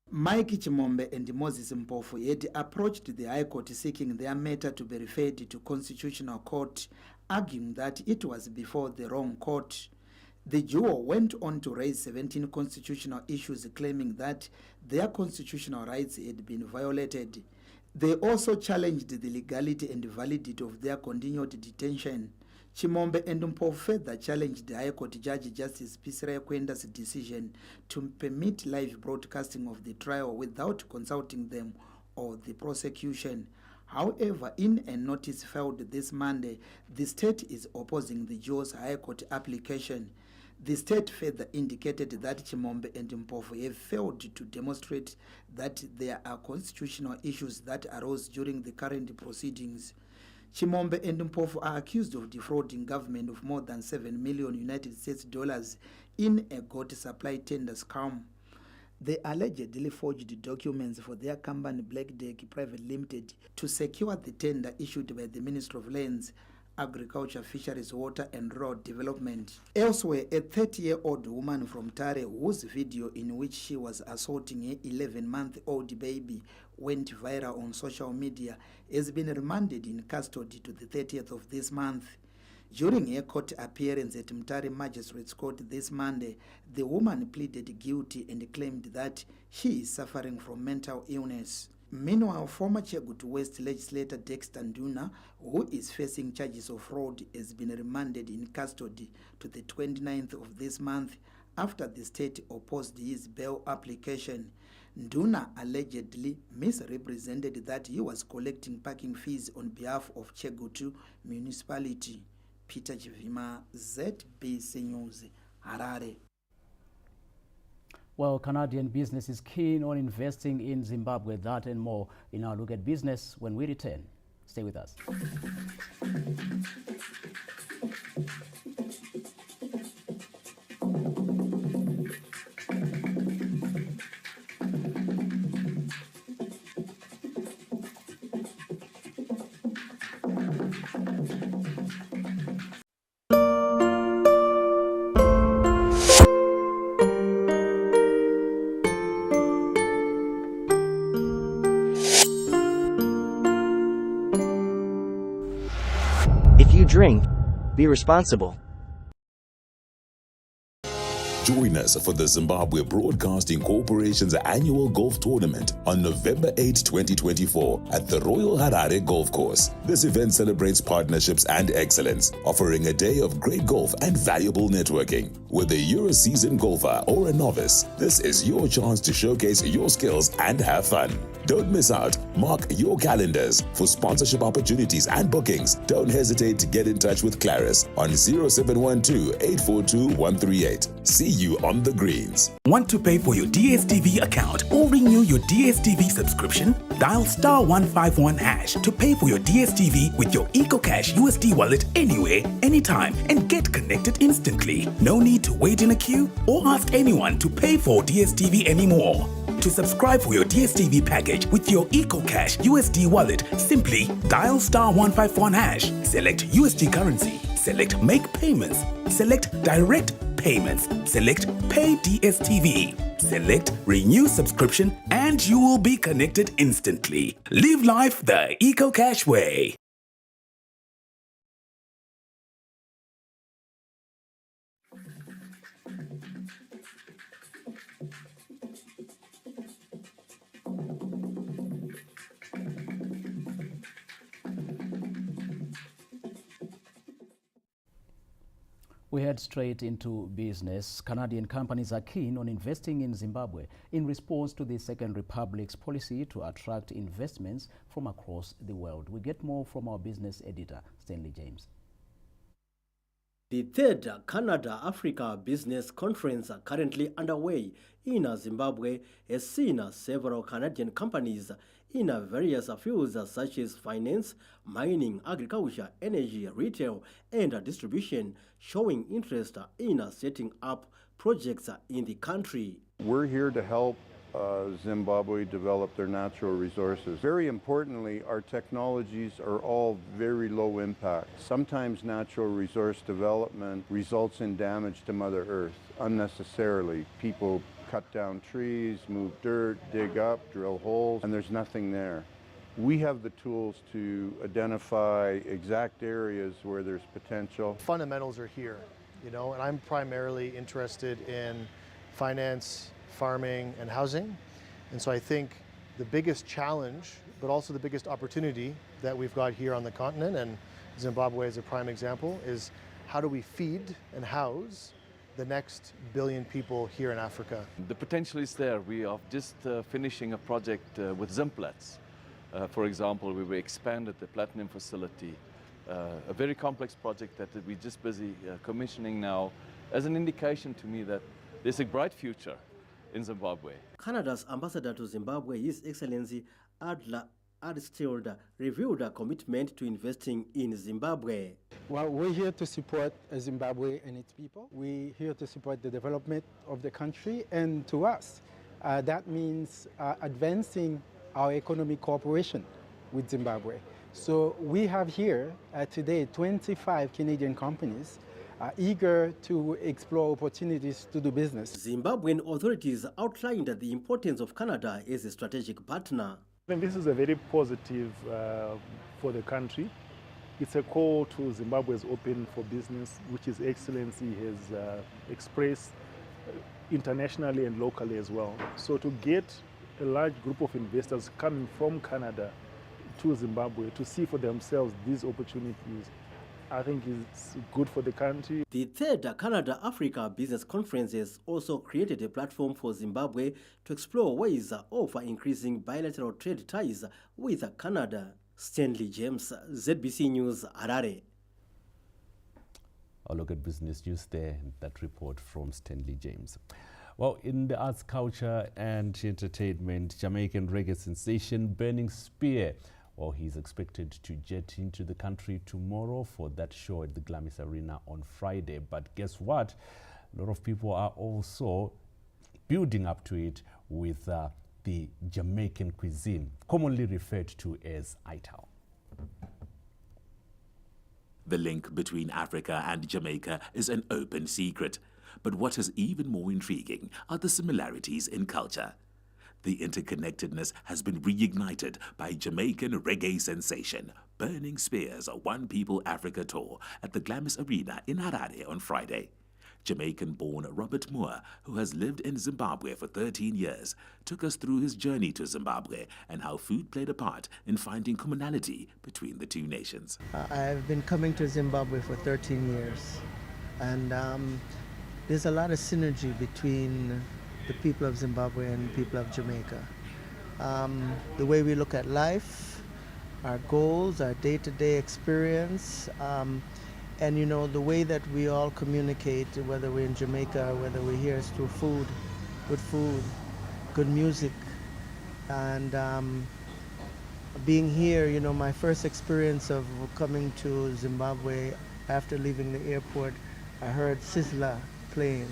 Mike Chimombe and Moses Mpofu had approached the High Court seeking their matter to be referred to Constitutional Court, arguing that it was before the wrong court. The duo went on to raise 17 constitutional issues claiming that their constitutional rights had been violated. They also challenged the legality and validity of their continued detention. Chimombe and Mpofu further challenged the High Court Judge Justice Pisire Kwenda's decision to permit live broadcasting of the trial without consulting them or the prosecution. However, in a notice filed this Monday, the state is opposing the duo's High Court application. The state further indicated that Chimombe and Mpofu have failed to demonstrate that there are constitutional issues that arose during the current proceedings. Chimombe and Mpofu are accused of defrauding government of more than $7 million United States in a goat supply tender scam. They allegedly forged documents for their company Black Deck Private Limited to secure the tender issued by the Ministry of Lands, Agriculture, Fisheries, Water and Road Development. Elsewhere, a 30-year-old woman from Tare, whose video in which she was assaulting a 11-month-old baby went viral on social media, has been remanded in custody to the 30th of this month. During a court appearance at Mbare Magistrates Court this Monday, the woman pleaded guilty and claimed that she is suffering from mental illness. Meanwhile, former Chegutu West legislator Dexter Nduna, who is facing charges of fraud, has been remanded in custody to the 29th of this month after the state opposed his bail application. Nduna allegedly misrepresented that he was collecting parking fees on behalf of Chegutu municipality. Peter Chivima, ZBC News, Harare. Well, Canadian business is keen on investing in Zimbabwe. That and more in our Look at Business when we return. Stay with us. If you drink, be responsible. Join us for the Zimbabwe Broadcasting Corporation's annual golf tournament on November 8, 2024 at the Royal Harare Golf Course. This event celebrates partnerships and excellence, offering a day of great golf and valuable networking. Whether you're a seasoned golfer or a novice, this is your chance to showcase your skills and have fun. Don't miss out. Mark your calendars. For sponsorship opportunities and bookings, don't hesitate to get in touch with Claris on 0712-842-138. See you on the greens. Want to pay for your DSTV account or renew your DSTV subscription? Dial *151# to pay for your DSTV with your EcoCash USD wallet anywhere, anytime, and get connected instantly. No need to wait in a queue or ask anyone to pay for DSTV anymore. To subscribe for your DSTV package with your EcoCash USD wallet, simply dial *151#, select USD currency, select Make Payments, select Direct Payments, select Pay DSTV, select Renew Subscription, and you will be connected instantly. Live life the EcoCash way. We head straight into business. Canadian companies are keen on investing in Zimbabwe in response to the Second Republic's policy to attract investments from across the world. We get more from our business editor, Stanley James. The third Canada-Africa Business Conference currently underway in Zimbabwe has seen several Canadian companies in various fields such as finance, mining, agriculture, energy, retail, and distribution showing interest in setting up projects in the country. We're here to help Zimbabwe develop their natural resources. Very importantly, our technologies are all very low impact. Sometimes natural resource development results in damage to Mother Earth unnecessarily. People cut down trees, move dirt, dig up, drill holes, and there's nothing there. We have the tools to identify exact areas where there's potential. Fundamentals are here, and I'm primarily interested in finance, farming, and housing. And so I think the biggest challenge, but also the biggest opportunity that we've got here on the continent, and Zimbabwe is a prime example, is how do we feed and house the next billion people here in Africa? The potential is there. We are just finishing a project with Zimplats. For example, we expanded the platinum facility, a very complex project that we're just busy commissioning now, as an indication to me that there's a bright future in Zimbabwe. Canada's ambassador to Zimbabwe, His Excellency Adler Aristide revealed a commitment to investing in Zimbabwe. Well, we're here to support Zimbabwe and its people. We're here to support the development of the country, and to us, that means advancing our economic cooperation with Zimbabwe. So we have here today 25 Canadian companies eager to explore opportunities to do business. Zimbabwean authorities outlined the importance of Canada as a strategic partner. I think this is a very positive for the country. It's a call to Zimbabwe's open for business, which His Excellency has expressed internationally and locally as well. So to get a large group of investors coming from Canada to Zimbabwe to see for themselves these opportunities, I think it's good for the country. The third Canada-Africa Business Conference has also created a platform for Zimbabwe to explore ways of increasing bilateral trade ties with Canada. Stanley James, ZBC News, Harare. I'll look at business news there, that report from Stanley James. Well, in the arts, culture and entertainment, Jamaican reggae sensation Burning Spear, well, he's expected to jet into the country tomorrow for that show at the Glamis Arena on Friday. But guess what? A lot of people are also building up to it with the Jamaican cuisine, commonly referred to as ital. The link between Africa and Jamaica is an open secret. But what is even more intriguing are the similarities in culture. The interconnectedness has been reignited by Jamaican reggae sensation Burning Spear's One People Africa tour at the Glamis Arena in Harare on Friday. Jamaican-born Robert Moore, who has lived in Zimbabwe for 13 years, took us through his journey to Zimbabwe and how food played a part in finding commonality between the two nations. I've been coming to Zimbabwe for 13 years, and there's a lot of synergy between the people of Zimbabwe and the people of Jamaica. The way we look at life, our goals, our day-to-day experience, and you know, the way that we all communicate, whether we're in Jamaica or whether we're here, is through food, good music. And being here, you know, my first experience of coming to Zimbabwe after leaving the airport, I heard Sizzla playing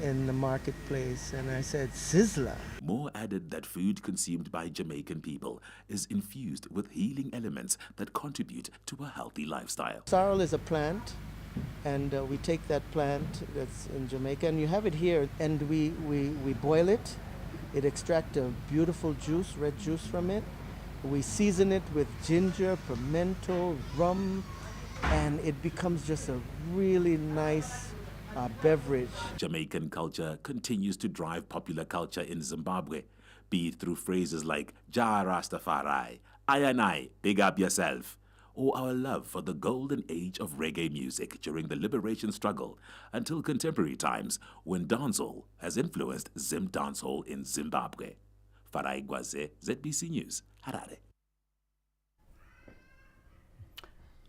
in the marketplace, and I said, Sizzla? Moore added that food consumed by Jamaican people is infused with healing elements that contribute to a healthy lifestyle. Sorrel is a plant, and we take that plant that's in Jamaica, and you have it here, and we boil it. It extracts a beautiful juice, red juice from it. We season it with ginger, pimento, rum, and it becomes just a really nice beverage. Jamaican culture continues to drive popular culture in Zimbabwe, be it through phrases like Ja Rastafari, I and I, big up yourself, or our love for the golden age of reggae music during the liberation struggle until contemporary times when dancehall has influenced Zim dancehall in Zimbabwe. Farai Gwaze, ZBC News, Harare.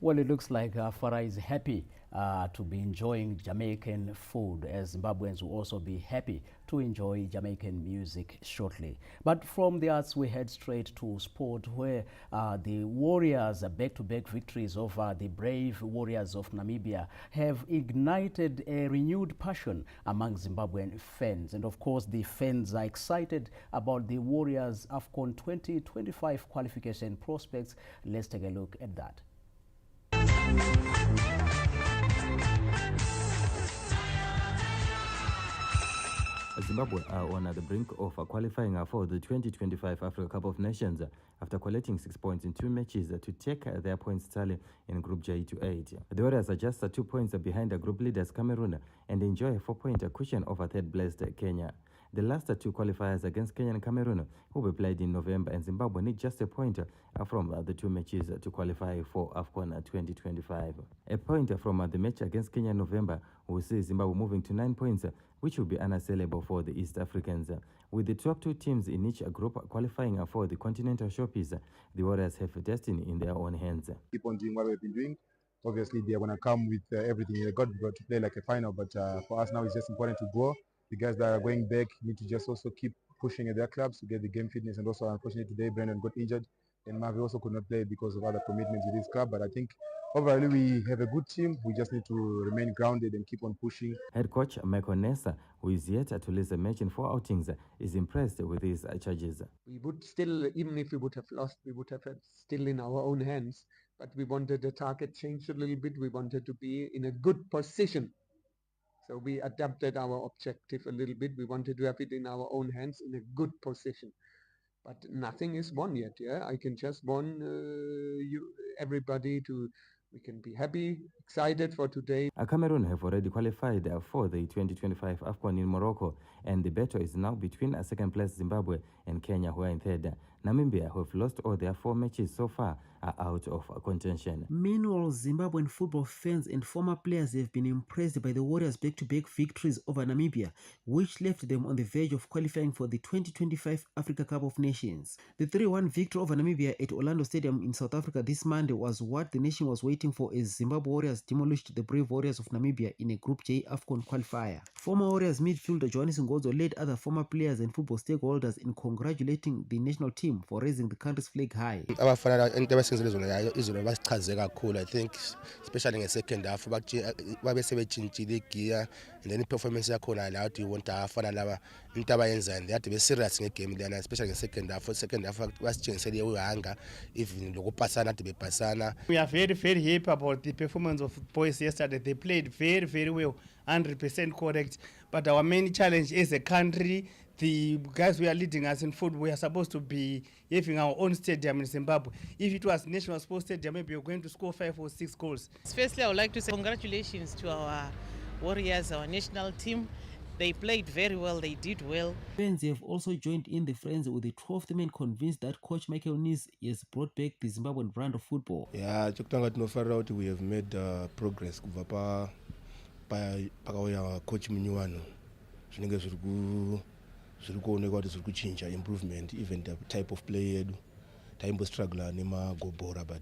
Well, it looks like Farah is happy to be enjoying Jamaican food, as Zimbabweans will also be happy to enjoy Jamaican music shortly. But from the arts, we head straight to sport, where the Warriors' back-to-back victories over the brave Warriors of Namibia have ignited a renewed passion among Zimbabwean fans. And of course, the fans are excited about the Warriors' AFCON 2025 qualification prospects. Let's take a look at that. Zimbabwe are on the brink of qualifying for the 2025 Africa Cup of Nations after collecting 6 points in 2 matches to take their points tally in Group J to 8. The Warriors are just 2 points behind the group leaders Cameroon and enjoy a 4-point cushion over third-placed Kenya. The last 2 qualifiers against Kenya and Cameroon will be played in November, and Zimbabwe need just a point from the 2 matches to qualify for AFCON 2025. A point from the match against Kenya in November will see Zimbabwe moving to 9 points, which will be unassailable for the East Africans. With the top 2 teams in each group qualifying for the continental showpiece, the Warriors have destiny in their own hands. Keep on doing what we've been doing. Obviously, they're going to come with everything. They got to play like a final, but for us now, it's just important to go. The guys that are going back need to just also keep pushing at their clubs to get the game fitness. And also, unfortunately, today Brandon got injured, and Mbare also could not play because of other commitments with his club. But I think overall we have a good team. We just need to remain grounded and keep on pushing. Head coach Michael Nessa, who is yet to lose a match in 4 outings, is impressed with his charges. We would still, even if we would have lost, we would have had still in our own hands. But we wanted the target changed a little bit. We wanted to be in a good position. So we adapted our objective a little bit. We wanted to have it in our own hands in a good position. But nothing is won yet. Yeah, I can just warn everybody to. We can be happy, excited for today. Cameroon have already qualified for the 2025 AFCON in Morocco, and the battle is now between second place Zimbabwe and Kenya, who are in third. Namibia, who have lost all their 4 matches so far, are out of contention. Meanwhile, Zimbabwean football fans and former players have been impressed by the Warriors' back-to-back victories over Namibia, which left them on the verge of qualifying for the 2025 Africa Cup of Nations. The 3-1 victory over Namibia at Orlando Stadium in South Africa this Monday was what the nation was waiting for as Zimbabwe Warriors demolished the Brave Warriors of Namibia in a Group J AFCON qualifier. Former Warriors midfielder Johannes Ngozo led other former players and football stakeholders in congratulating the national team for raising the country's flag high. I think, especially in the second half, gear and then performance allowed to want to have fun and they had to be serious in the game, then especially in the second half. Second half was changed, anger, even the Pasana to be Pasana. We are very, very happy about the performance of boys yesterday. They played very, very well, 100% correct. But our main challenge is a country. The guys who are leading us in football, we are supposed to be having our own stadium in Zimbabwe. If it was National Sports Stadium, maybe we're going to score 5 or 6 goals. Firstly, I would like to say congratulations to our Warriors, our national team. They played very well, they did well. Fans have also joined in the friends with the 12th man convinced that coach Michael Nis has brought back the Zimbabwean brand of football. Yeah, we have made progress. Coach Minuano. Improvement, even the type of play time struggle gobora, but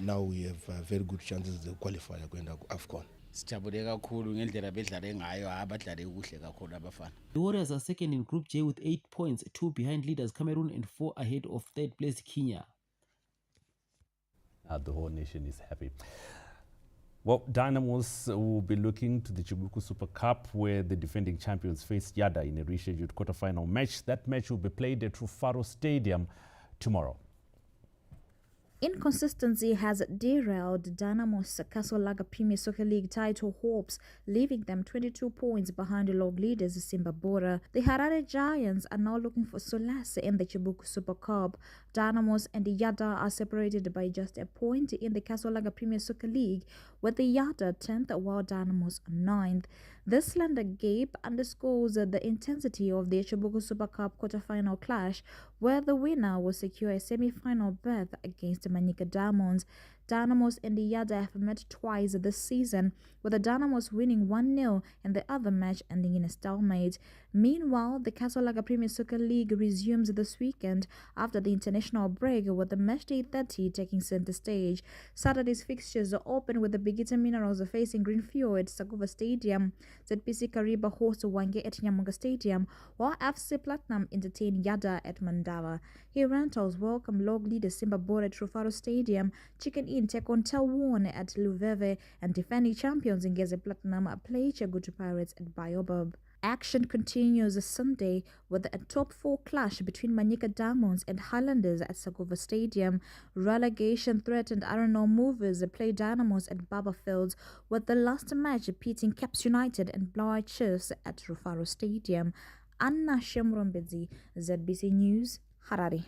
now we have very good chances to qualify going to AFCON. The Warriors are second in Group J with 8 points, 2 behind leaders Cameroon and 4 ahead of third place Kenya. The whole nation is happy. Well, Dynamos will be looking to the Chibuku Super Cup, where the defending champions face Yada in a rescheduled quarterfinal match. That match will be played at Rufaro Stadium tomorrow. Inconsistency has derailed Dynamo's Castle Lager Premier Soccer League title hopes, leaving them 22 points behind the log leaders Mbare. The Harare Giants are now looking for solace in the Chibuku Super Cup. Dynamos and the Yada are separated by just a point in the Castle Lager Premier Soccer League, with the Yada 10th while Dynamos 9th. This slender gap underscores the intensity of the Chibuku Super Cup quarterfinal clash, where the winner will secure a semi-final berth against Manyika Diamonds. Dynamos and the Yada have met twice this season, with the Dynamos winning 1-0 and the other match ending in a stalemate. Meanwhile, the Castle Lager Premier Soccer League resumes this weekend after the international break, with the matchday 30 taking center stage. Saturday's fixtures are open with the Bigita Minerals facing Greenfield at Sakova Stadium. ZPC Kariba hosts Wange at Nyamunga Stadium, while FC Platinum entertain Yada at Mandava. Here Rentals welcome log leader Mbare at Rufaro Stadium. Chicken Inn take on Telwarn at Luveve, and defending champions in Ngeze Platinum play Chagutu Pirates at Baobab. Action continues this Sunday with a top 4 clash between Manyika Diamonds and Highlanders at Sakova Stadium. Relegation threatened Arano Movers play Dynamos at Baba Fields, with the last match pitting Caps United and Blue-Eyed Chiefs at Rufaro Stadium. Anna Shemrombedzi, ZBC News, Harare.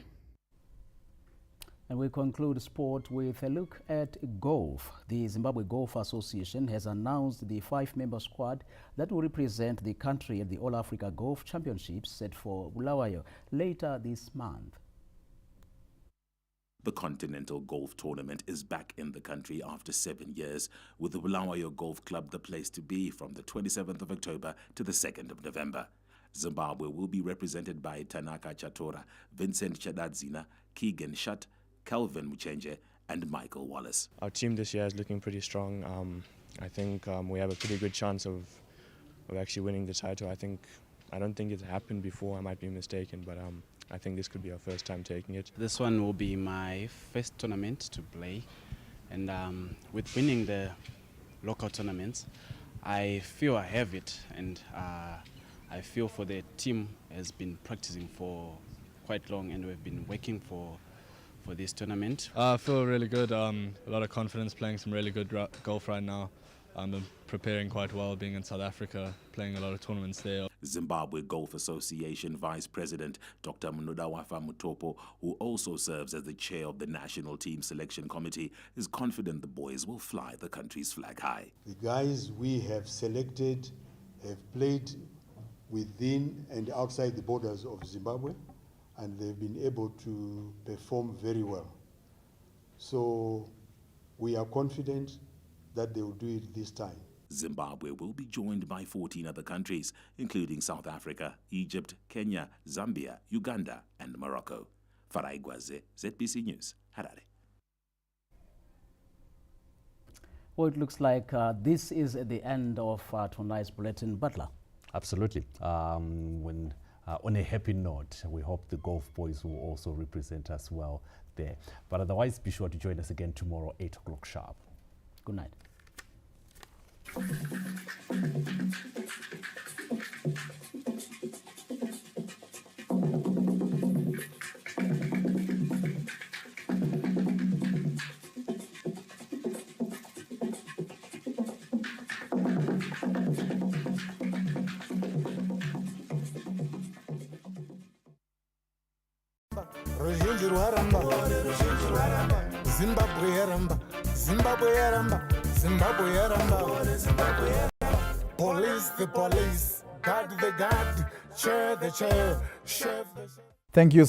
And we conclude sport with a look at golf. The Zimbabwe Golf Association has announced the 5-member squad that will represent the country at the All-Africa Golf Championships set for Bulawayo later this month. The Continental Golf Tournament is back in the country after 7 years, with the Bulawayo Golf Club the place to be from the 27th of October to the 2nd of November. Zimbabwe will be represented by Tanaka Chatora, Vincent Chadadzina, Keegan Shutt, Calvin Muchenje and Michael Wallace. Our team this year is looking pretty strong. I think we have a pretty good chance of actually winning the title. I think I don't think it's happened before. I might be mistaken, but I think this could be our first time taking it. This one will be my first tournament to play, and with winning the local tournaments, I feel I have it, and I feel for the team has been practicing for quite long, and we've been working for this tournament. I feel really good, a lot of confidence, playing some really good golf right now. I'm preparing quite well, being in South Africa, playing a lot of tournaments there. Zimbabwe Golf Association Vice President Dr. Mnodawafa Mutopo, who also serves as the chair of the National Team Selection Committee, is confident the boys will fly the country's flag high. The guys we have selected have played within and outside the borders of Zimbabwe, and they've been able to perform very well. So we are confident that they will do it this time. Zimbabwe will be joined by 14 other countries, including South Africa, Egypt, Kenya, Zambia, Uganda, and Morocco. Farai Gwaze, ZBC News, Harare. Well, it looks like this is the end of tonight's bulletin. Butler. Absolutely. On a happy note, we hope the golf boys will also represent us well there. But otherwise, be sure to join us again tomorrow, 8 o'clock sharp. Good night. Zimbabwe yaramba, Zimbabwe yaramba, Zimbabwe yaramba. Police the police, guard the guard, chair the chair, chef the chef. Thank you so